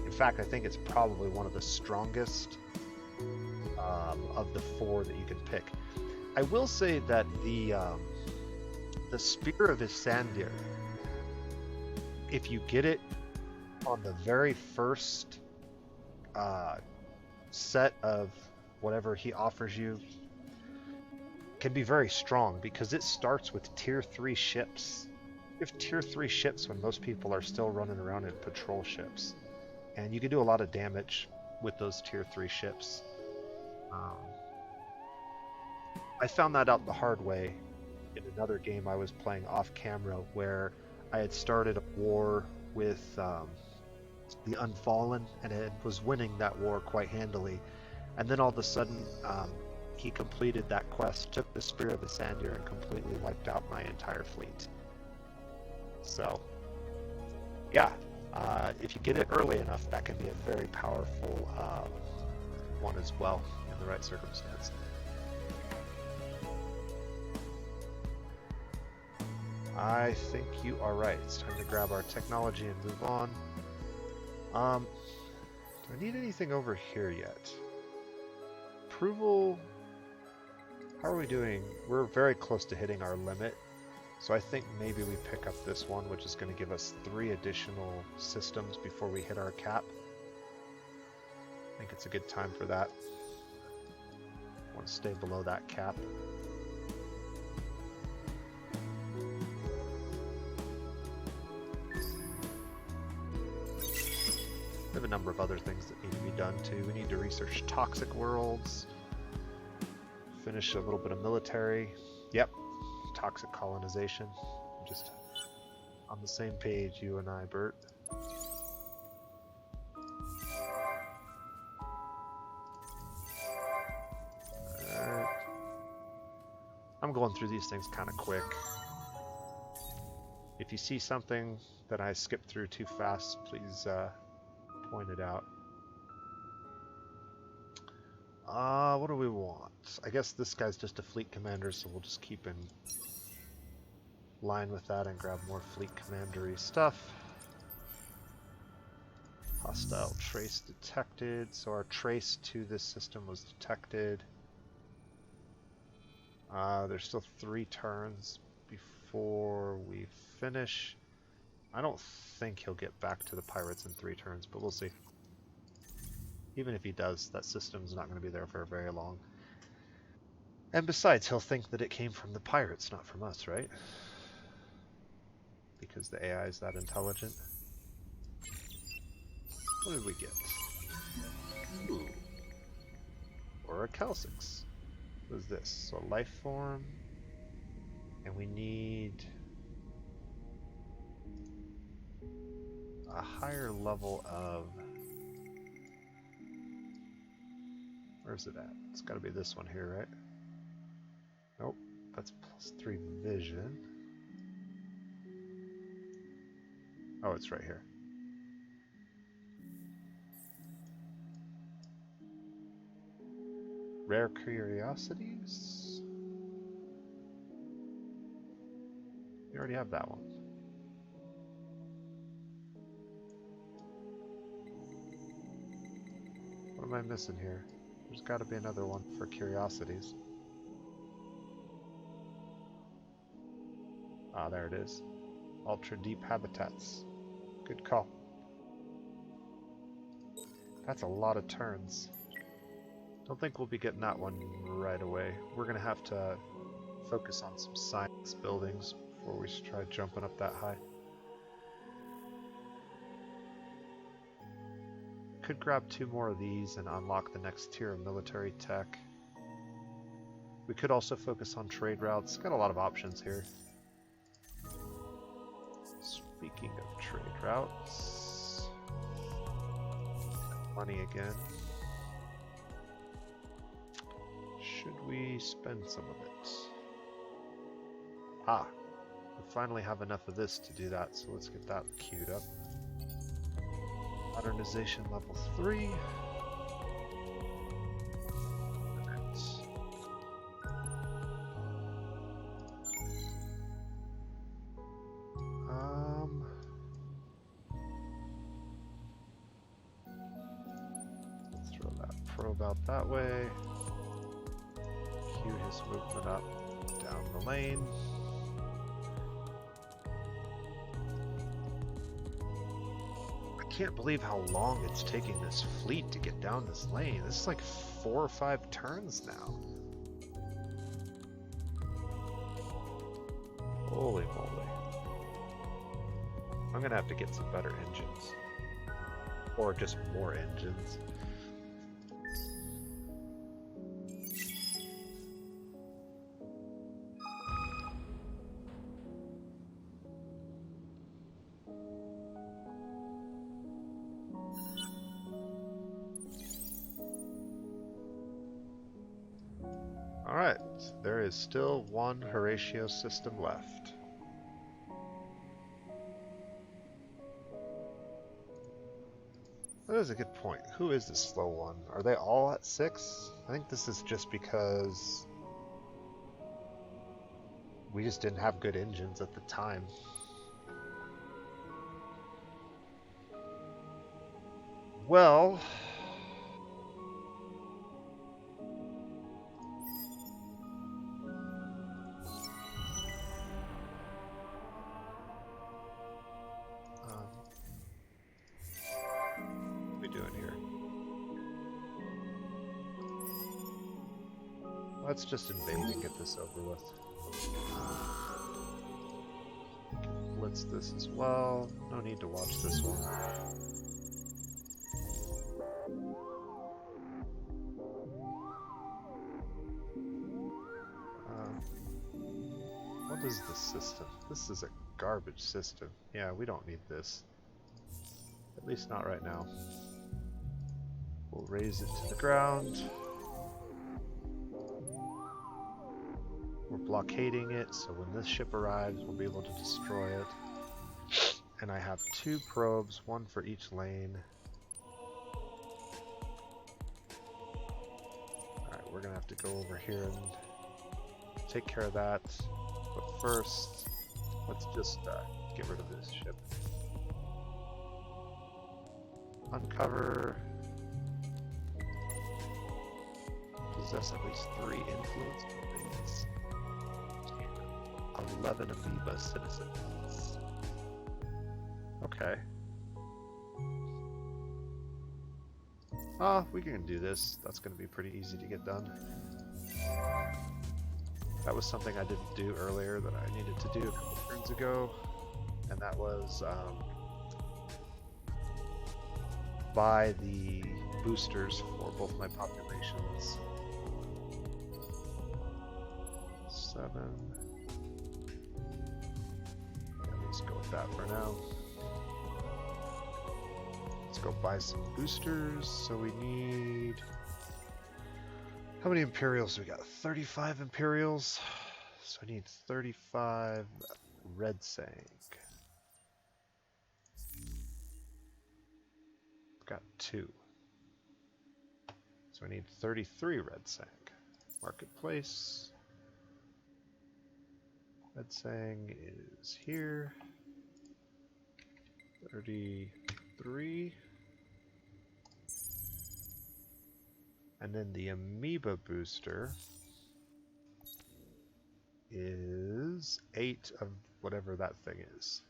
In fact, I think it's probably one of the strongest of the 4 that you can pick. I will say that the Spear of Isandir, if you get it on the very first set of whatever he offers you, can be very strong because it starts with tier 3 ships. You have tier 3 ships when most people are still running around in patrol ships. and you can do a lot of damage with those tier 3 ships. I found that out the hard way in another game I was playing off camera, where I had started a war with the Unfallen, and it was winning that war quite handily. And then all of a sudden, he completed that quest, took the Spear of the Sandier, and completely wiped out my entire fleet. So, yeah, if you get it early enough, that can be a very powerful one as well, in the right circumstance. I think you are right. It's time to grab our technology and move on. Do I need anything over here yet? Approval. How are we doing? We're very close to hitting our limit. So I think maybe we pick up this one, which is going to give us 3 additional systems before we hit our cap. I think it's a good time for that. I want to stay below that cap. We have a number of other things that need to be done too. We need to research toxic worlds, finish a little bit of military. Yep, toxic colonization. Just on the same page, you and I, Bert. Alright. I'm going through these things kind of quick. If you see something that I skipped through too fast, please point it out. What do we want? I guess this guy's just a fleet commander, so we'll just keep in line with that and grab more fleet commandery stuff. Hostile trace detected. So our trace to this system was detected. There's still 3 turns before we finish. I don't think he'll get back to the pirates in 3 turns, but we'll see. Even if he does, that system's not going to be there for very long. And besides, he'll think that it came from the pirates, not from us, right? Because the AI is that intelligent. What did we get? Ooh. Or a Calcix. What is this? So life form. And we need a higher level of... Where's it at? It's got to be this one here, right? Nope, that's +3 vision. Oh, it's right here. Rare curiosities? You already have that one. What am I missing here? There's got to be another one for curiosities. Ah, there it is. Ultra deep habitats. Good call. That's a lot of turns. Don't think we'll be getting that one right away. We're gonna have to focus on some science buildings before we try jumping up that high. Could grab 2 more of these and unlock the next tier of military tech. We could also focus on trade routes. Got a lot of options here. Speaking of trade routes, money again. Should we spend some of it? Ah, we finally have enough of this to do that, so let's get that queued up. Modernization level 3. Let's throw that probe out that way. Cue his movement up down the lane. I can't believe how long it's taking this fleet to get down this lane. This is like 4 or 5 turns now. Holy moly. I'm gonna have to get some better engines. Or just more engines. Alright, there is still one Horatio system left. That is a good point. Who is the slow one? Are they all at 6? I think this is just because we just didn't have good engines at the time. Well, what are we doing here? Let's just invade and get this over with. Blitz this as well. No need to watch this one. What is the system? This is a garbage system. Yeah, we don't need this. At least not right now. We'll raise it to the ground. We're blockading it, so when this ship arrives, we'll be able to destroy it. And I have 2 probes, 1 for each lane. Alright, we're gonna have to go over here and take care of that. But first, let's just get rid of this ship. Uncover. Possess at least 3 influence buildings. 11 amoeba citizens. Okay. We can do this. That's going to be pretty easy to get done. That was something I didn't do earlier that I needed to do a couple turns ago, and that was buy the boosters for both my populations. 7. Yeah, let's go with that for now. Let's go buy some boosters. So we need... How many Imperials do we got? 35 Imperials. So I need 35 Red Sank. Got 2. So I need 33 Red Sank. Marketplace. Red Sang is here. 33. And then the amoeba booster is 8 of whatever that thing is.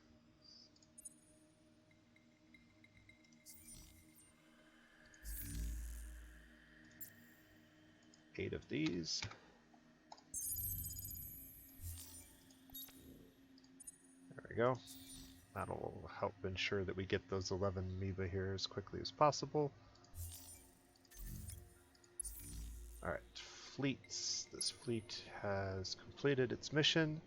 Eight of these. There we go. That'll help ensure that we get those 11 amoeba here as quickly as possible. Alright, fleets. This fleet has completed its mission.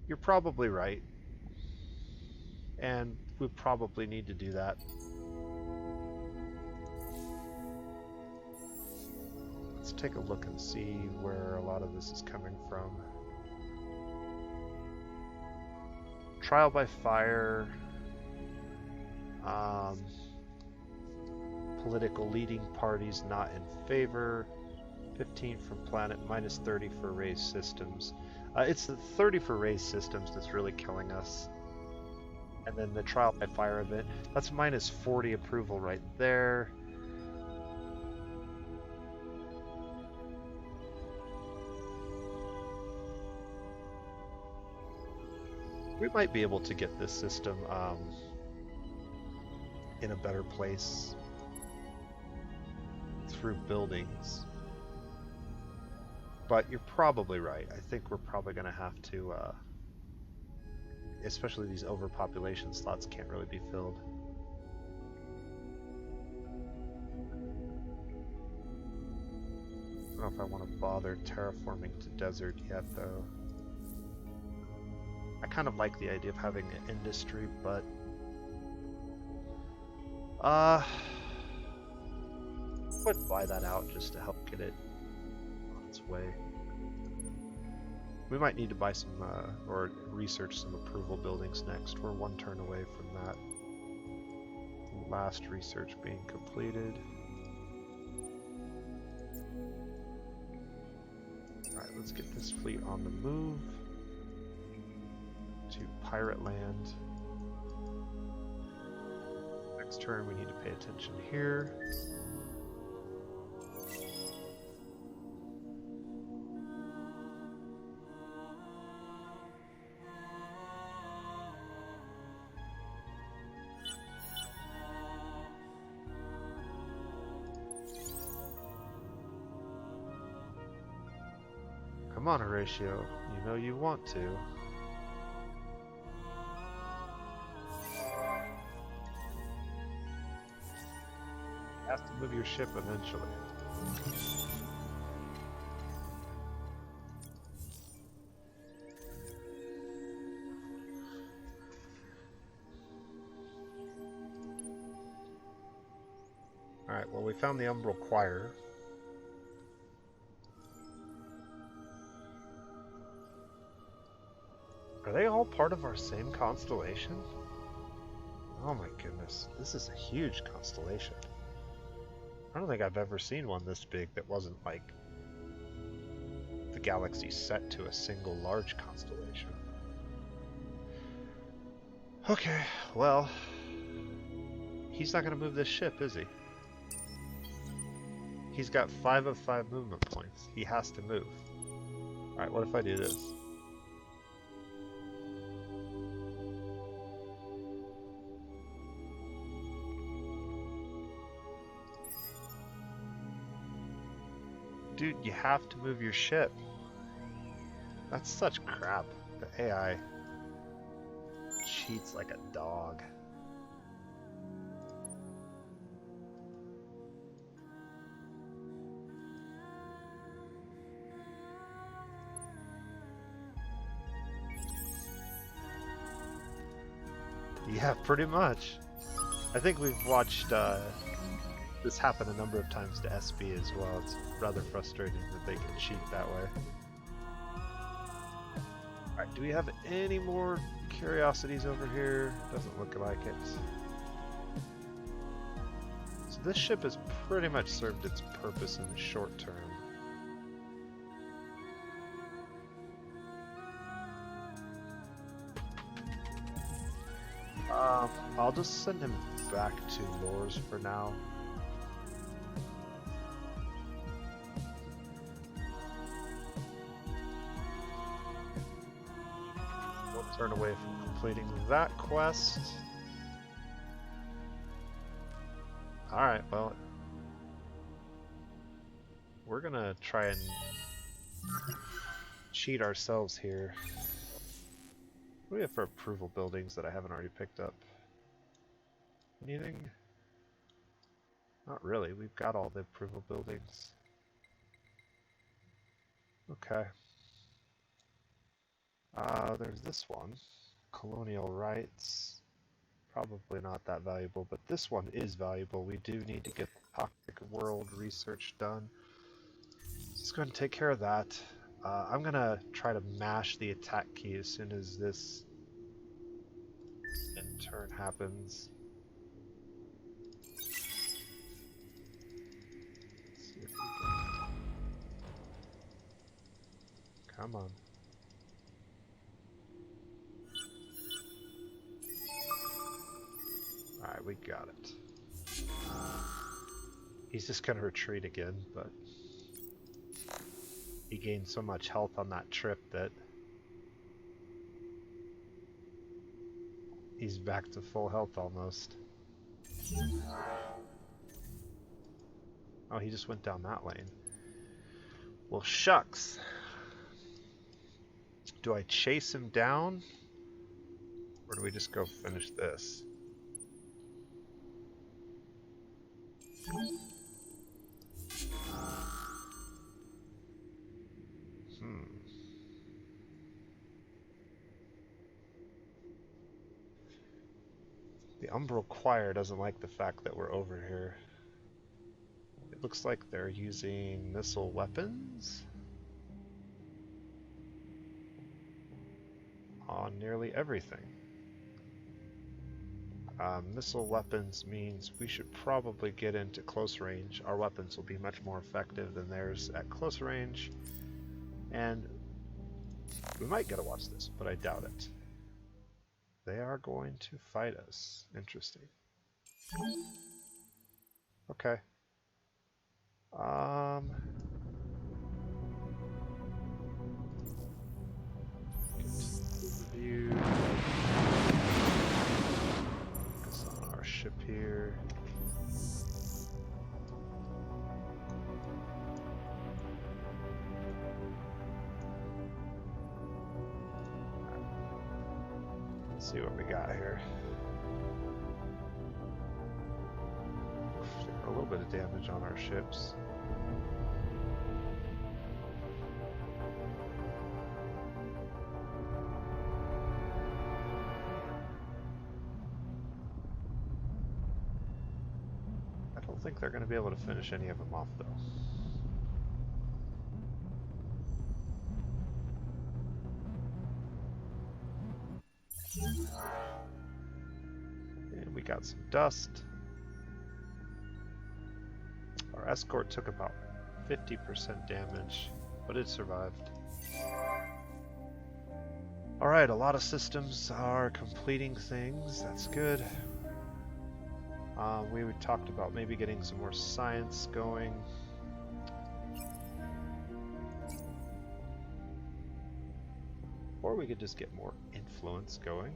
You're probably right. And we probably need to do that. Let's take a look and see where a lot of this is coming from. Trial by fire, political leading parties not in favor, 15 from planet, minus 30 for raised systems. It's the 30 for raised systems that's really killing us. And then the trial by fire event, that's minus 40 approval right there. We might be able to get this system in a better place through buildings. But you're probably right. I think we're probably going to have to, especially these overpopulation slots can't really be filled. I don't know if I want to bother terraforming to desert yet, though. I kind of like the idea of having an industry, but would buy that out just to help get it on its way. We might need to buy some or research some approval buildings next. We're one turn away from that last research being completed. Alright, let's get this fleet on the move to pirate land. Next turn we need to pay attention here. Come on, Horatio. You know you want to. You have to move your ship eventually. Alright, well we found the Umbral Choir. Are they all part of our same constellation? Oh my goodness, this is a huge constellation. I don't think I've ever seen one this big that wasn't like the galaxy set to a single large constellation. Okay, well, he's not going to move this ship, is he? He's got 5 of 5 movement points. He has to move. Alright, what if I do this? Dude, you have to move your ship. That's such crap. The AI cheats like a dog. Yeah, pretty much. I think we've watched this happen a number of times to SB as well. It's rather frustrating that they can cheat that way. Alright, do we have any more curiosities over here? Doesn't look like it. So this ship has pretty much served its purpose in the short term. I'll just send him back to Lores for now. We'll turn away from completing that quest. Alright, well, we're gonna try and cheat ourselves here. What do we have for approval buildings that I haven't already picked up? Anything? Not really, we've got all the approval buildings. Okay. There's this one. Colonial rights. Probably not that valuable, but this one is valuable. We do need to get the Toxic World research done. Let's go ahead and take care of that. I'm gonna try to mash the attack key as soon as this in turn happens. Let's see if we can... Come on. Alright, we got it. He's just gonna retreat again, but he gained so much health on that trip that he's back to full health almost. Oh, he just went down that lane. Well, shucks. Do I chase him down? Or do we just go finish this? The Umbral Choir doesn't like the fact that we're over here. It looks like they're using missile weapons on nearly everything. Missile weapons means we should probably get into close range. Our weapons will be much more effective than theirs at close range. And we might get to watch this, but I doubt it. They are going to fight us. Interesting. Okay. View. Focus on our ship here. Let's see what we got here. A little bit of damage on our ships. I don't think they're going to be able to finish any of them off, though. And we got some dust. Our escort took about 50% damage, but it survived. Alright, a lot of systems are completing things. That's good. We talked about maybe getting some more science going. Or we could just get more influence going.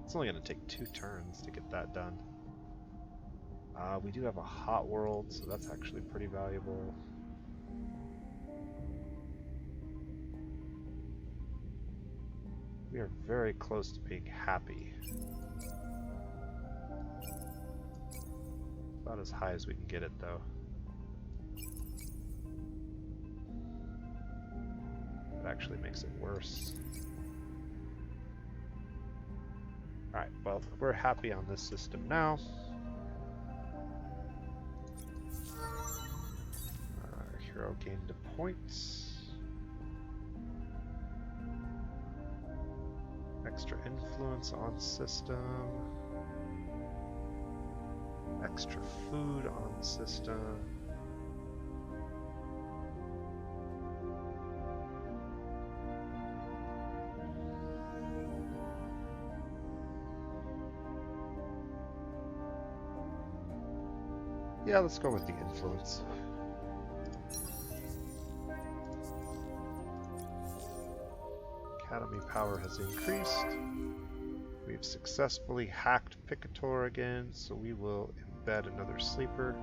It's only going to take 2 turns to get that done. We do have a hot world, so that's actually pretty valuable. We are very close to being happy. About as high as we can get it, though. It actually makes it worse. Alright, well, we're happy on this system now. Our hero gained a point. Extra influence on system. Extra food on system. Yeah, let's go with the influence. Academy power has increased. We've successfully hacked Picator again, so we will embed another sleeper.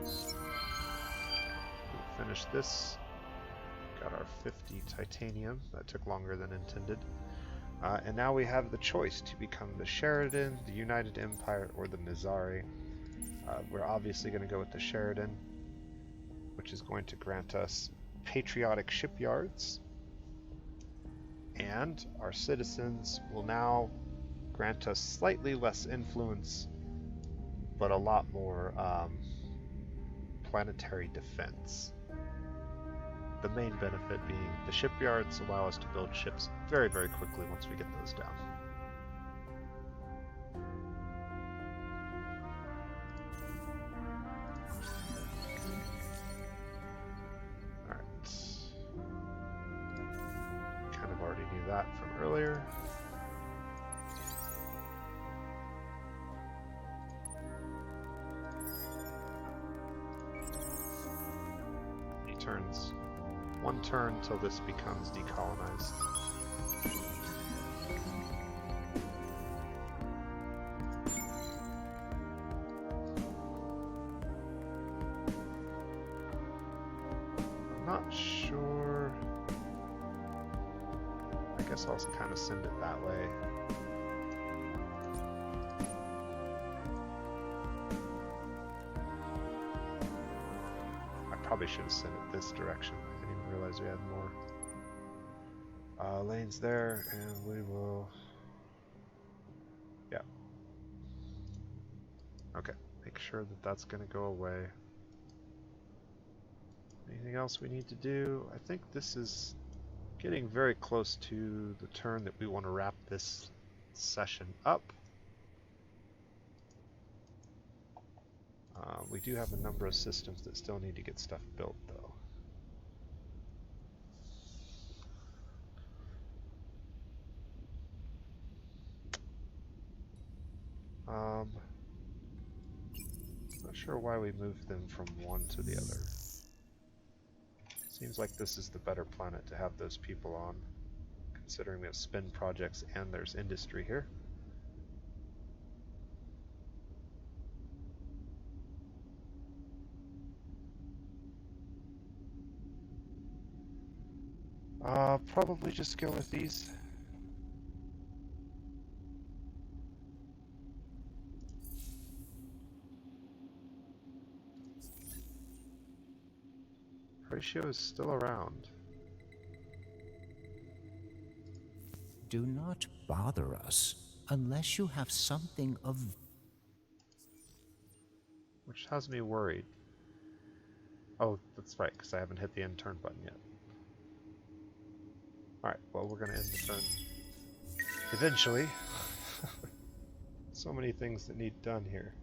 We'll finish this. Got our 50 titanium. That took longer than intended. And now we have the choice to become the Sheredyn, the United Empire, or the Mizari. We're obviously going to go with the Sheredyn, which is going to grant us patriotic shipyards. And our citizens will now grant us slightly less influence, but a lot more planetary defense. The main benefit being the shipyards allow us to build ships very, very quickly once we get those down. That from earlier. He turns 1 turn till this becomes decolonized. guess I'll kind of send it that way. I probably should have sent it this direction. I didn't even realize we had more lanes there, and we will... Yeah. Okay, make sure that that's going to go away. Anything else we need to do? I think this is getting very close to the turn that we want to wrap this session up. We do have a number of systems that still need to get stuff built, though. Not sure why we moved them from one to the other. Seems like this is the better planet to have those people on, considering we have spin projects and there's industry here. Probably just go with these. Horatio is still around. Do not bother us unless you have something of... Which has me worried. Oh, that's right, because I haven't hit the end turn button yet. Alright, well, we're going to end the turn eventually. So many things that need done here.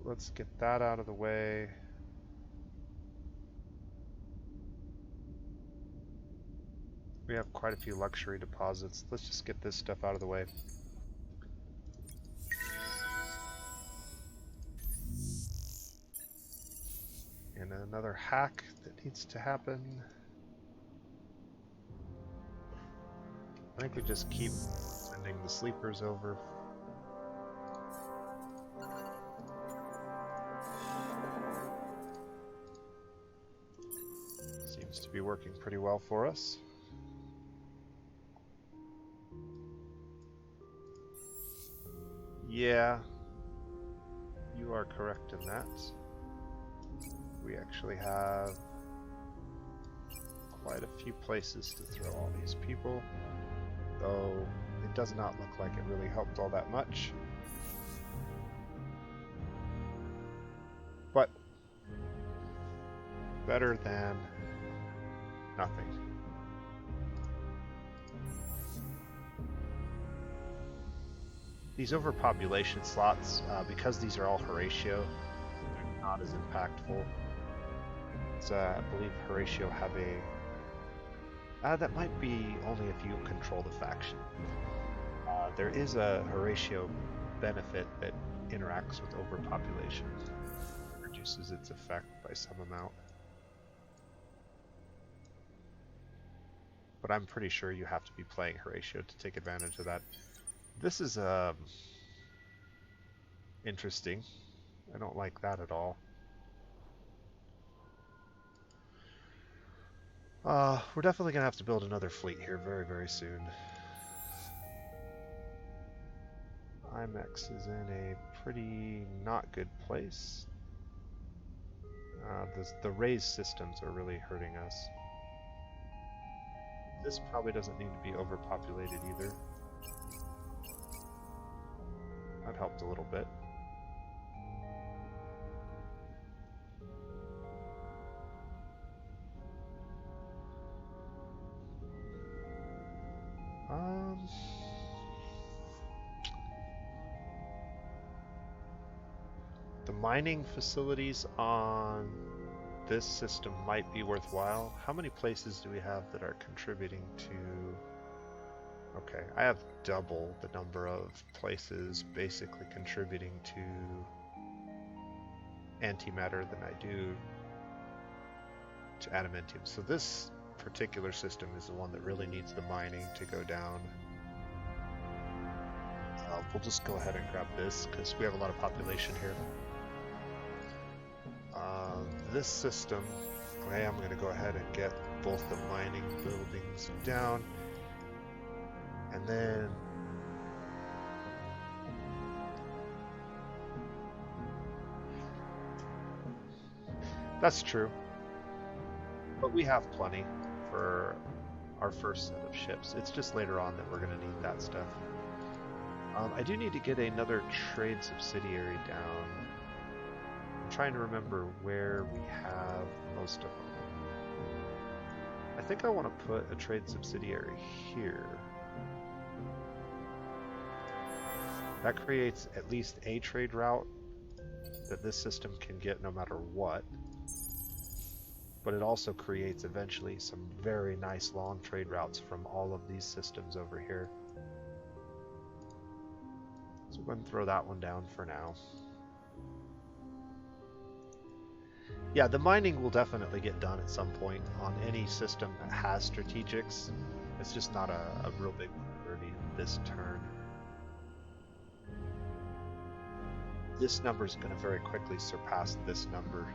Let's get that out of the way. We have quite a few luxury deposits. Let's just get this stuff out of the way. And another hack that needs to happen. I think we just keep sending the sleepers over. Seems to be working pretty well for us. Yeah, you are correct in that. We actually have quite a few places to throw all these people, though it does not look like it really helped all that much. But better than nothing. These overpopulation slots, because these are all Horatio, they're not as impactful. It's, I believe Horatio have a... that might be only if you control the faction. There is a Horatio benefit that interacts with overpopulation. Reduces its effect by some amount. But I'm pretty sure you have to be playing Horatio to take advantage of that. This is interesting. I don't like that at all. We're definitely gonna have to build another fleet here very, very soon. IMEX is in a pretty not good place. The raised systems are really hurting us. This probably doesn't need to be overpopulated either. That helped a little bit. The mining facilities on this system might be worthwhile. How many places do we have that are contributing to... Okay, I have double the number of places basically contributing to antimatter than I do to adamantium. So this particular system is the one that really needs the mining to go down. We'll just go ahead and grab this because we have a lot of population here. This system, I am going to go ahead and get both the mining buildings down, and then that's true, but we have plenty for our first set of ships. It's just later on that we're going to need that stuff. I do need to get another trade subsidiary down. I'm trying to remember where we have most of them. I think I want to put a trade subsidiary here. That creates at least a trade route that this system can get no matter what. But it also creates eventually some very nice long trade routes from all of these systems over here. So we're going to throw that one down for now. Yeah, the mining will definitely get done at some point on any system that has strategics. It's just not a real big priority this turn. This number is going to very quickly surpass this number.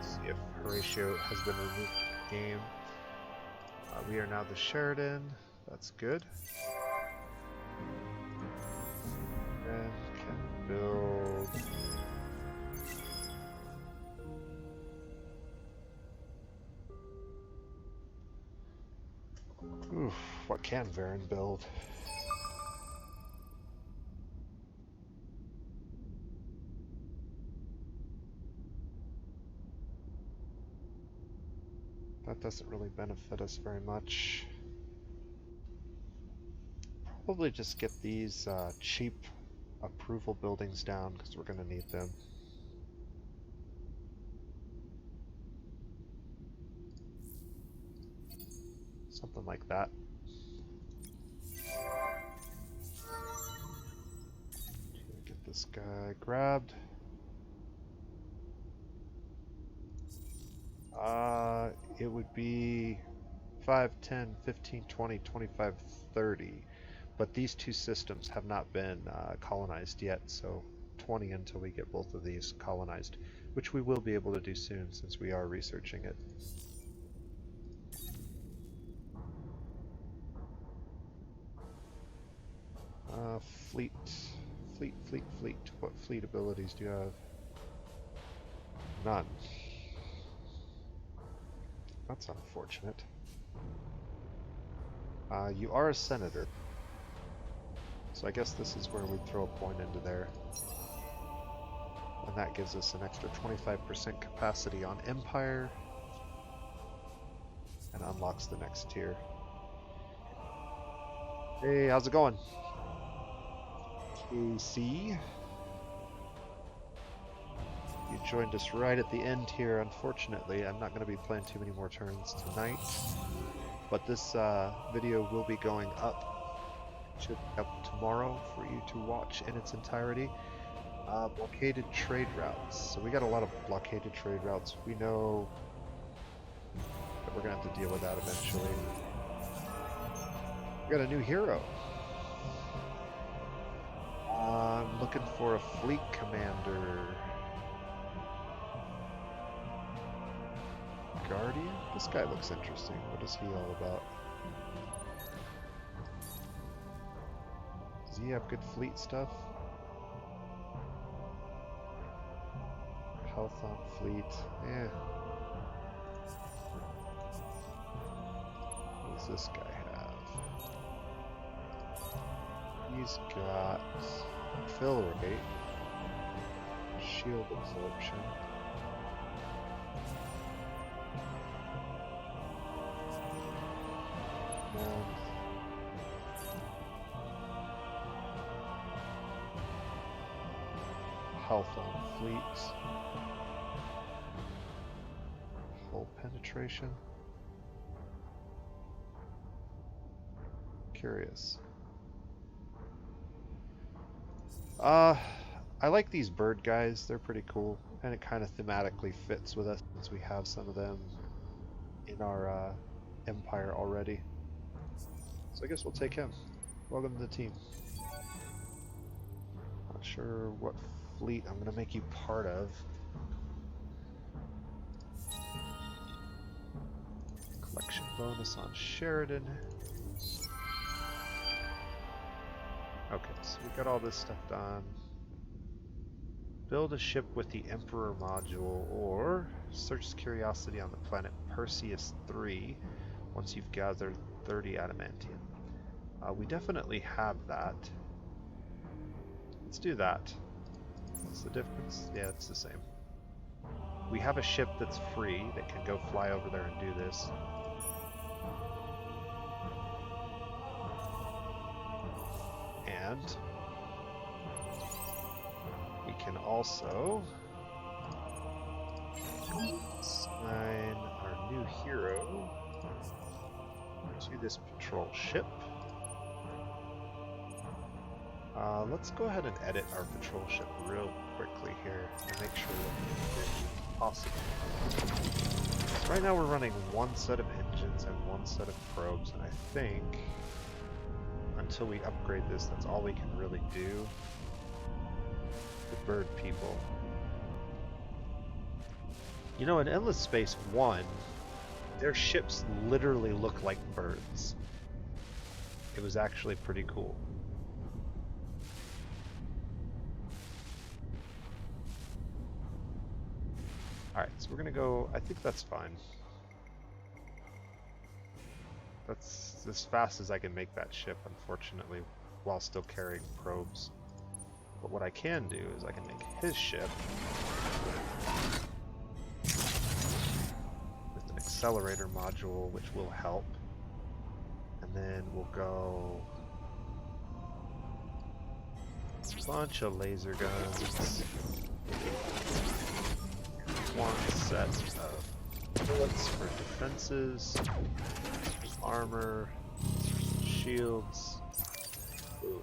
See if Horatio has been removed from the game. We are now the Sheredyn. That's good. And can build. Oof, what can Varen build? That doesn't really benefit us very much. Probably just get these cheap approval buildings down because we're going to need them. Something like that. Get this guy grabbed. It would be 5, 10, 15, 20, 25, 30. But these two systems have not been colonized yet, so 20 until we get both of these colonized, which we will be able to do soon since we are researching it. Fleet. What fleet abilities do you have? None. That's unfortunate. You are a senator. So I guess this is where we throw a point into there. And that gives us an extra 25% capacity on Empire. And unlocks the next tier. Hey, how's it going? KC. You joined us right at the end here, unfortunately. I'm not going to be playing too many more turns tonight. But this video will be going up. It should be up tomorrow for you to watch in its entirety. Blockaded trade routes. So we got a lot of blockaded trade routes. We know that we're going to have to deal with that eventually. We got a new hero. I'm looking for a fleet commander. Guardian? This guy looks interesting. What is he all about? Does he have good fleet stuff? Health on fleet. Eh. What does this guy have? He's got fill rate, shield absorption. Health on fleets. Hull penetration. Curious. I like these bird guys, they're pretty cool, and it kind of thematically fits with us since we have some of them in our empire already. So I guess we'll take him. Welcome to the team. Not sure what fleet I'm going to make you part of. Collection bonus on Sheredyn. Okay, so we got all this stuff done. Build a ship with the Emperor module, or search curiosity on the planet Perseus 3 once you've gathered 30 adamantium. We definitely have that. Let's do that. What's the difference? Yeah, it's the same. We have a ship that's free that can go fly over there and do this. And we can also assign our new hero to this patrol ship. Let's go ahead and edit our patrol ship real quickly here and make sure that it's possible. Right now we're running one set of engines and one set of probes, and I think until we upgrade this, that's all we can really do. The bird people. You know, in Endless Space 1, their ships literally look like birds. It was actually pretty cool. Alright, so we're gonna go, I think that's fine. That's as fast as I can make that ship, unfortunately, while still carrying probes. But what I can do is I can make his ship with an accelerator module, which will help. And then we'll go a bunch of laser guns. One set of bullets for defenses, armor, shields. Ooh.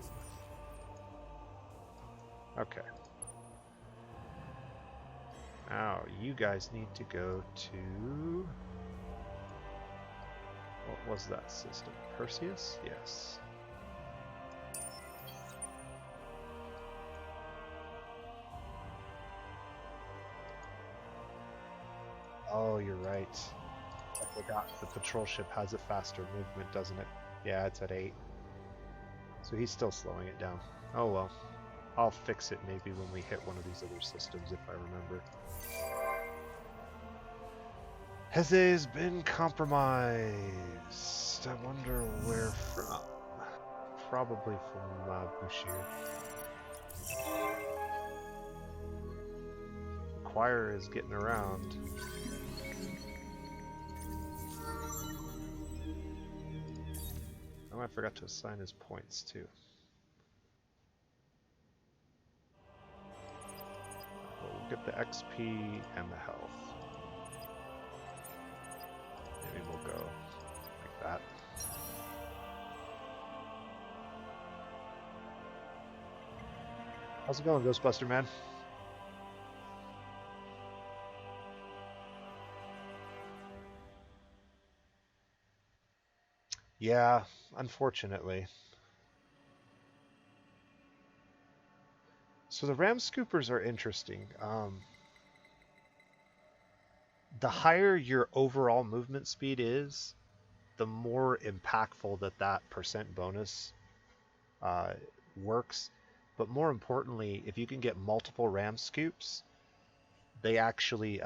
Okay. Now you guys need to go to... what was that system? Perseus? Yes. Oh, you're right. I forgot the patrol ship has a faster movement, doesn't it? Yeah, it's at 8. So he's still slowing it down. Oh well. I'll fix it maybe when we hit one of these other systems if I remember. Heze's been compromised. I wonder where from. Probably from Bushir. Choir is getting around. Oh, I forgot to assign his points too. We'll get the XP and the health. Maybe we'll go like that. How's it going, Ghostbuster man? Yeah, unfortunately. So the ram scoopers are interesting. The higher your overall movement speed is, the more impactful that percent bonus works. But more importantly, if you can get multiple ram scoops, they actually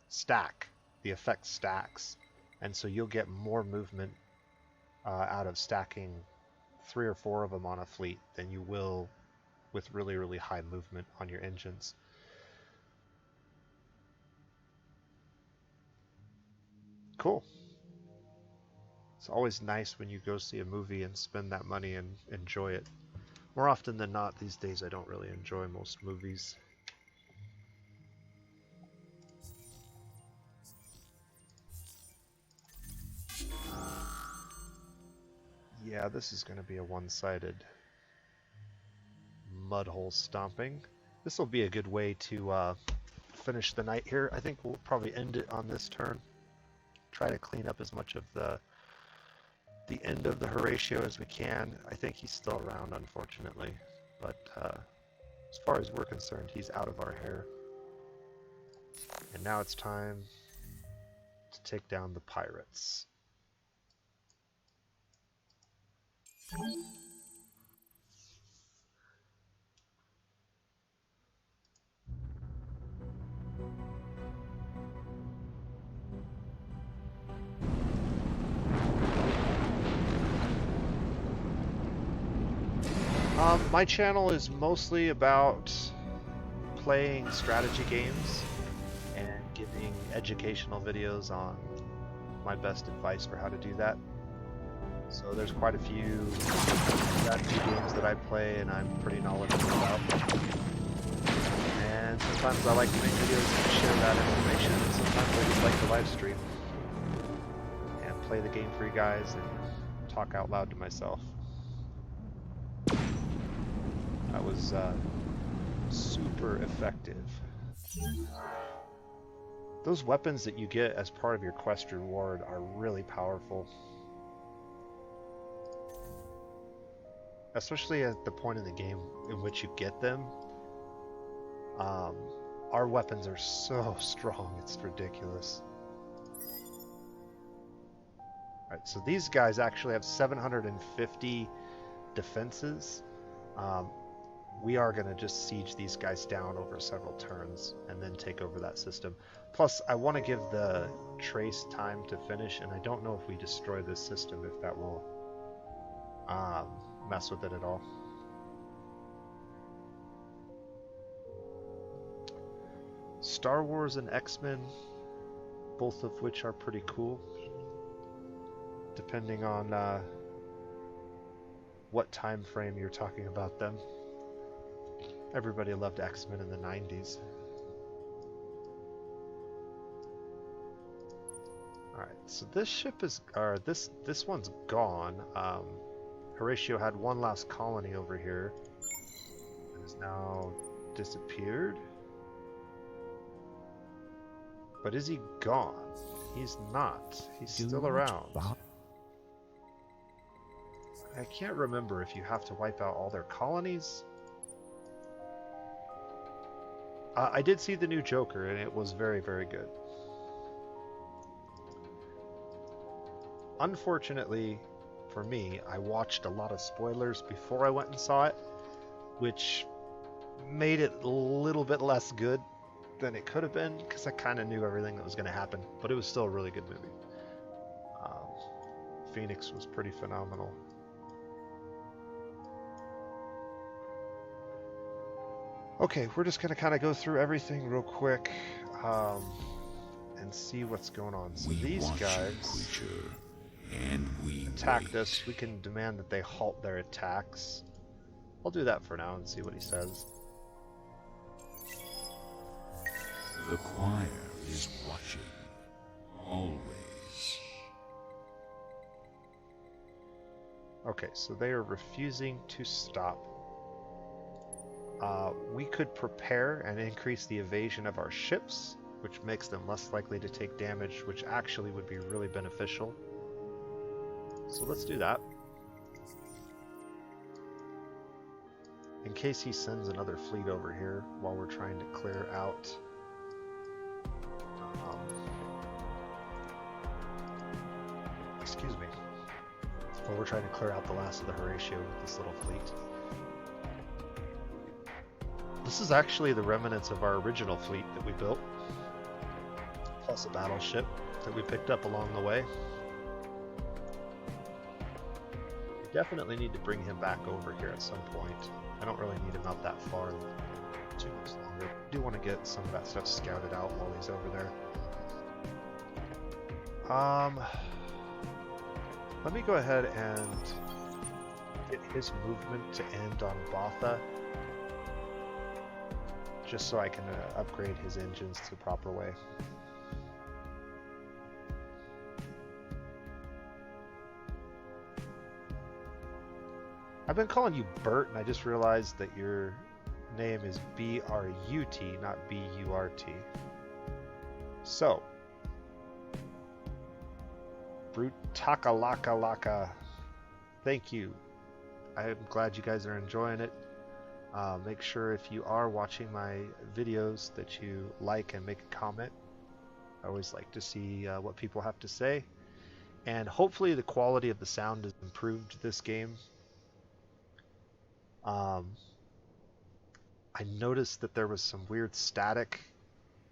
stack. The effect stacks. And so you'll get more movement out of stacking 3 or 4 of them on a fleet than you will with really, really high movement on your engines. Cool. It's always nice when you go see a movie and spend that money and enjoy it. More often than not, these days I don't really enjoy most movies. Yeah, this is going to be a one-sided mud hole stomping. This will be a good way to finish the night here. I think we'll probably end it on this turn. Try to clean up as much of the end of the Horatio as we can. I think he's still around, unfortunately, but as far as we're concerned, he's out of our hair. And now it's time to take down the pirates. My channel is mostly about playing strategy games and giving educational videos on my best advice for how to do that. So there's quite a few strategy games that I play and I'm pretty knowledgeable about. And sometimes I like to make videos and share that information, and sometimes I just like to live stream and play the game for you guys and talk out loud to myself. That was super effective. Those weapons that you get as part of your quest reward are really powerful. Especially at the point in the game in which you get them. Our weapons are so strong, it's ridiculous. Alright, so these guys actually have 750 defenses. We are going to just siege these guys down over several turns and then take over that system. Plus, I want to give the trace time to finish, and I don't know if we destroy this system, if that will mess with it at all. Star Wars and X-Men, both of which are pretty cool, depending on what time frame you're talking about them. Everybody loved X-Men in the 90s. Alright, so this ship is, or this one's gone. Horatio had one last colony over here. It has now disappeared. But is he gone? He's not. He's still around. I can't remember if you have to wipe out all their colonies. I did see the new Joker, and it was very, very good. Unfortunately, for me, I watched a lot of spoilers before I went and saw it, which made it a little bit less good than it could have been, because I kind of knew everything that was going to happen, but it was still a really good movie. Phoenix was pretty phenomenal. Okay, we're just going to kind of go through everything real quick and see what's going on. So these guys attacked us. We can demand that they halt their attacks. I'll do that for now and see what he says. The choir is watching, always. Okay, so they are refusing to stop. We could prepare and increase the evasion of our ships, which makes them less likely to take damage, which actually would be really beneficial. So let's do that. In case he sends another fleet over here while we're trying to clear out excuse me. While we're trying to clear out the last of the Horatio with this little fleet. This is actually the remnants of our original fleet that we built, plus a battleship that we picked up along the way. We definitely need to bring him back over here at some point. I don't really need him out that far too much longer. I do want to get some of that stuff scouted out while he's over there. Let me go ahead and get his movement to end on Botha, just so I can upgrade his engines the proper way. I've been calling you Bert, and I just realized that your name is B-R-U-T, not B-U-R-T. So, Brutakalaka, thank you. I'm glad you guys are enjoying it. Make sure if you are watching my videos that you like and make a comment. I always like to see what people have to say. And hopefully the quality of the sound has improved this game. I noticed that there was some weird static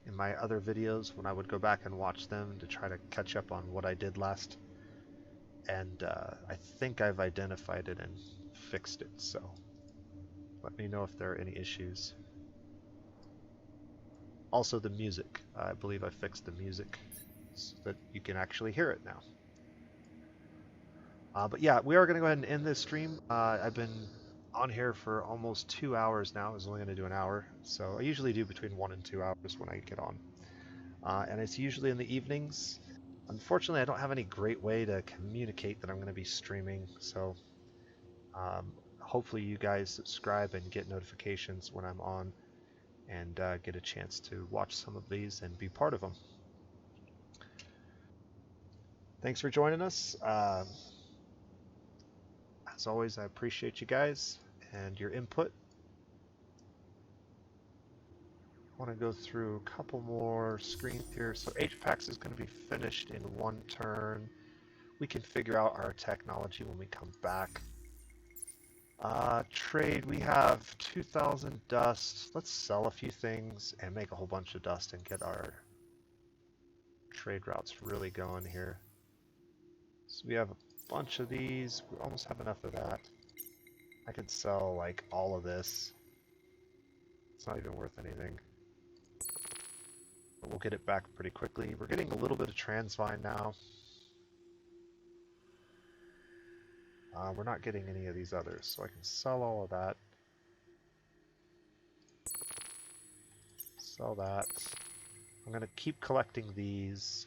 in my other videos when I would go back and watch them to try to catch up on what I did last. And I think I've identified it and fixed it, so let me know if there are any issues. Also the music. I believe I fixed the music so that you can actually hear it now. But yeah, we are going to go ahead and end this stream. I've been on here for almost 2 hours now. I was only going to do an hour, so I usually do between 1 and 2 hours when I get on. And it's usually in the evenings. Unfortunately, I don't have any great way to communicate that I'm going to be streaming, so hopefully you guys subscribe and get notifications when I'm on and get a chance to watch some of these and be part of them. Thanks for joining us. As always, I appreciate you guys and your input. I want to go through a couple more screens here. So HPAX is going to be finished in 1 turn. We can figure out our technology when we come back. Trade, we have 2,000 dust. Let's sell a few things and make a whole bunch of dust and get our trade routes really going here. So we have a bunch of these. We almost have enough of that. I could sell like all of this. It's not even worth anything. But we'll get it back pretty quickly. We're getting a little bit of Transvine now. We're not getting any of these others, so I can sell all of that. Sell that. I'm going to keep collecting these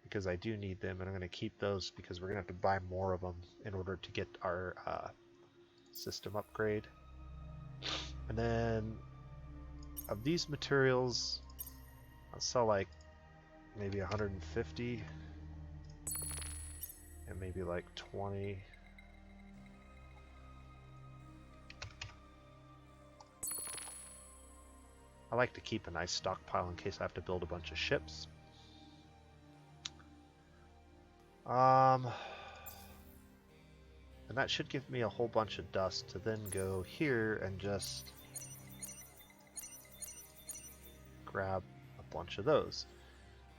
because I do need them, and I'm going to keep those because we're going to have to buy more of them in order to get our system upgrade. And then of these materials, I'll sell like maybe 150 and maybe like 20. I like to keep a nice stockpile in case I have to build a bunch of ships. And that should give me a whole bunch of dust to then go here and just grab a bunch of those.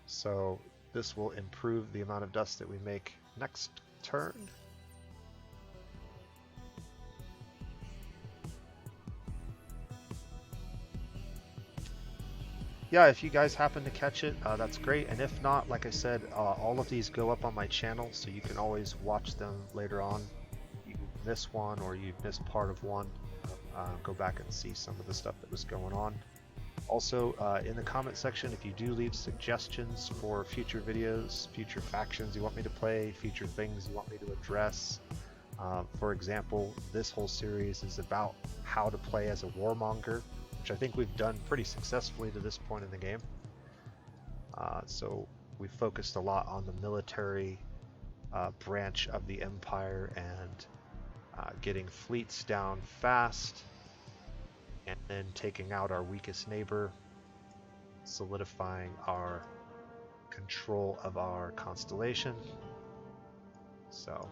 So this will improve the amount of dust that we make next turn. Yeah, if you guys happen to catch it, that's great. And if not, like I said, all of these go up on my channel, so you can always watch them later on. You miss one or you miss part of one, go back and see some of the stuff that was going on. Also, in the comment section, if you do leave suggestions for future videos, future factions you want me to play, future things you want me to address. For example, this whole series is about how to play as a warmonger, which I think we've done pretty successfully to this point in the game. So we've focused a lot on the military branch of the Empire and getting fleets down fast, and then taking out our weakest neighbor, solidifying our control of our constellation. So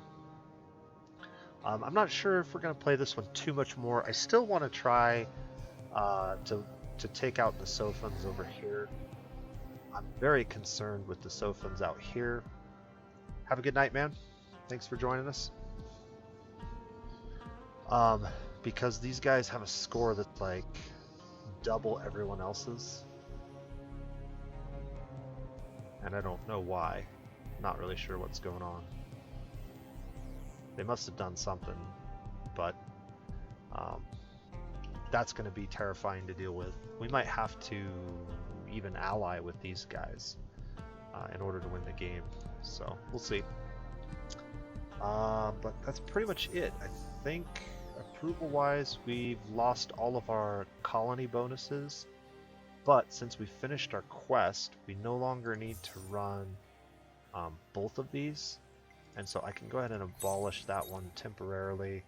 I'm not sure if we're going to play this one too much more. I still want to try to take out the Sophons over here. I'm very concerned with the Sophons out here. Have a good night, man. Thanks for joining us. Because these guys have a score that's like double everyone else's. And I don't know why. Not really sure what's going on. They must have done something, but that's going to be terrifying to deal with. We might have to even ally with these guys in order to win the game. So we'll see. But that's pretty much it. I think approval-wise, we've lost all of our colony bonuses, but since we finished our quest, we no longer need to run both of these, and so I can go ahead and abolish that one temporarily,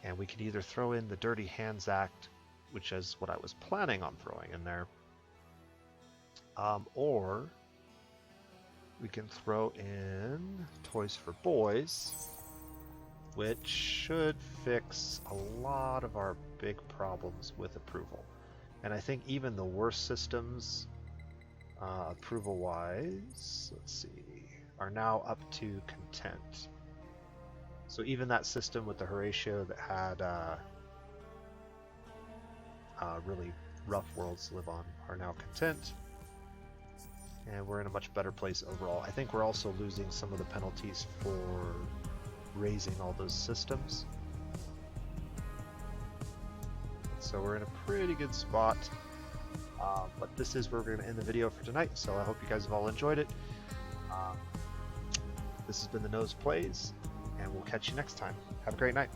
and we can either throw in the Dirty Hands Act, which is what I was planning on throwing in there, or we can throw in Toys for Boys, which should fix a lot of our big problems with approval. And I think even the worst systems, approval-wise, let's see, are now up to content. So even that system with the Horatio that had really rough worlds to live on are now content. And we're in a much better place overall. I think we're also losing some of the penalties for raising all those systems. So we're in a pretty good spot. But this is where we're going to end the video for tonight. So I hope you guys have all enjoyed it. This has been The Nose Plays, and we'll catch you next time. Have a great night.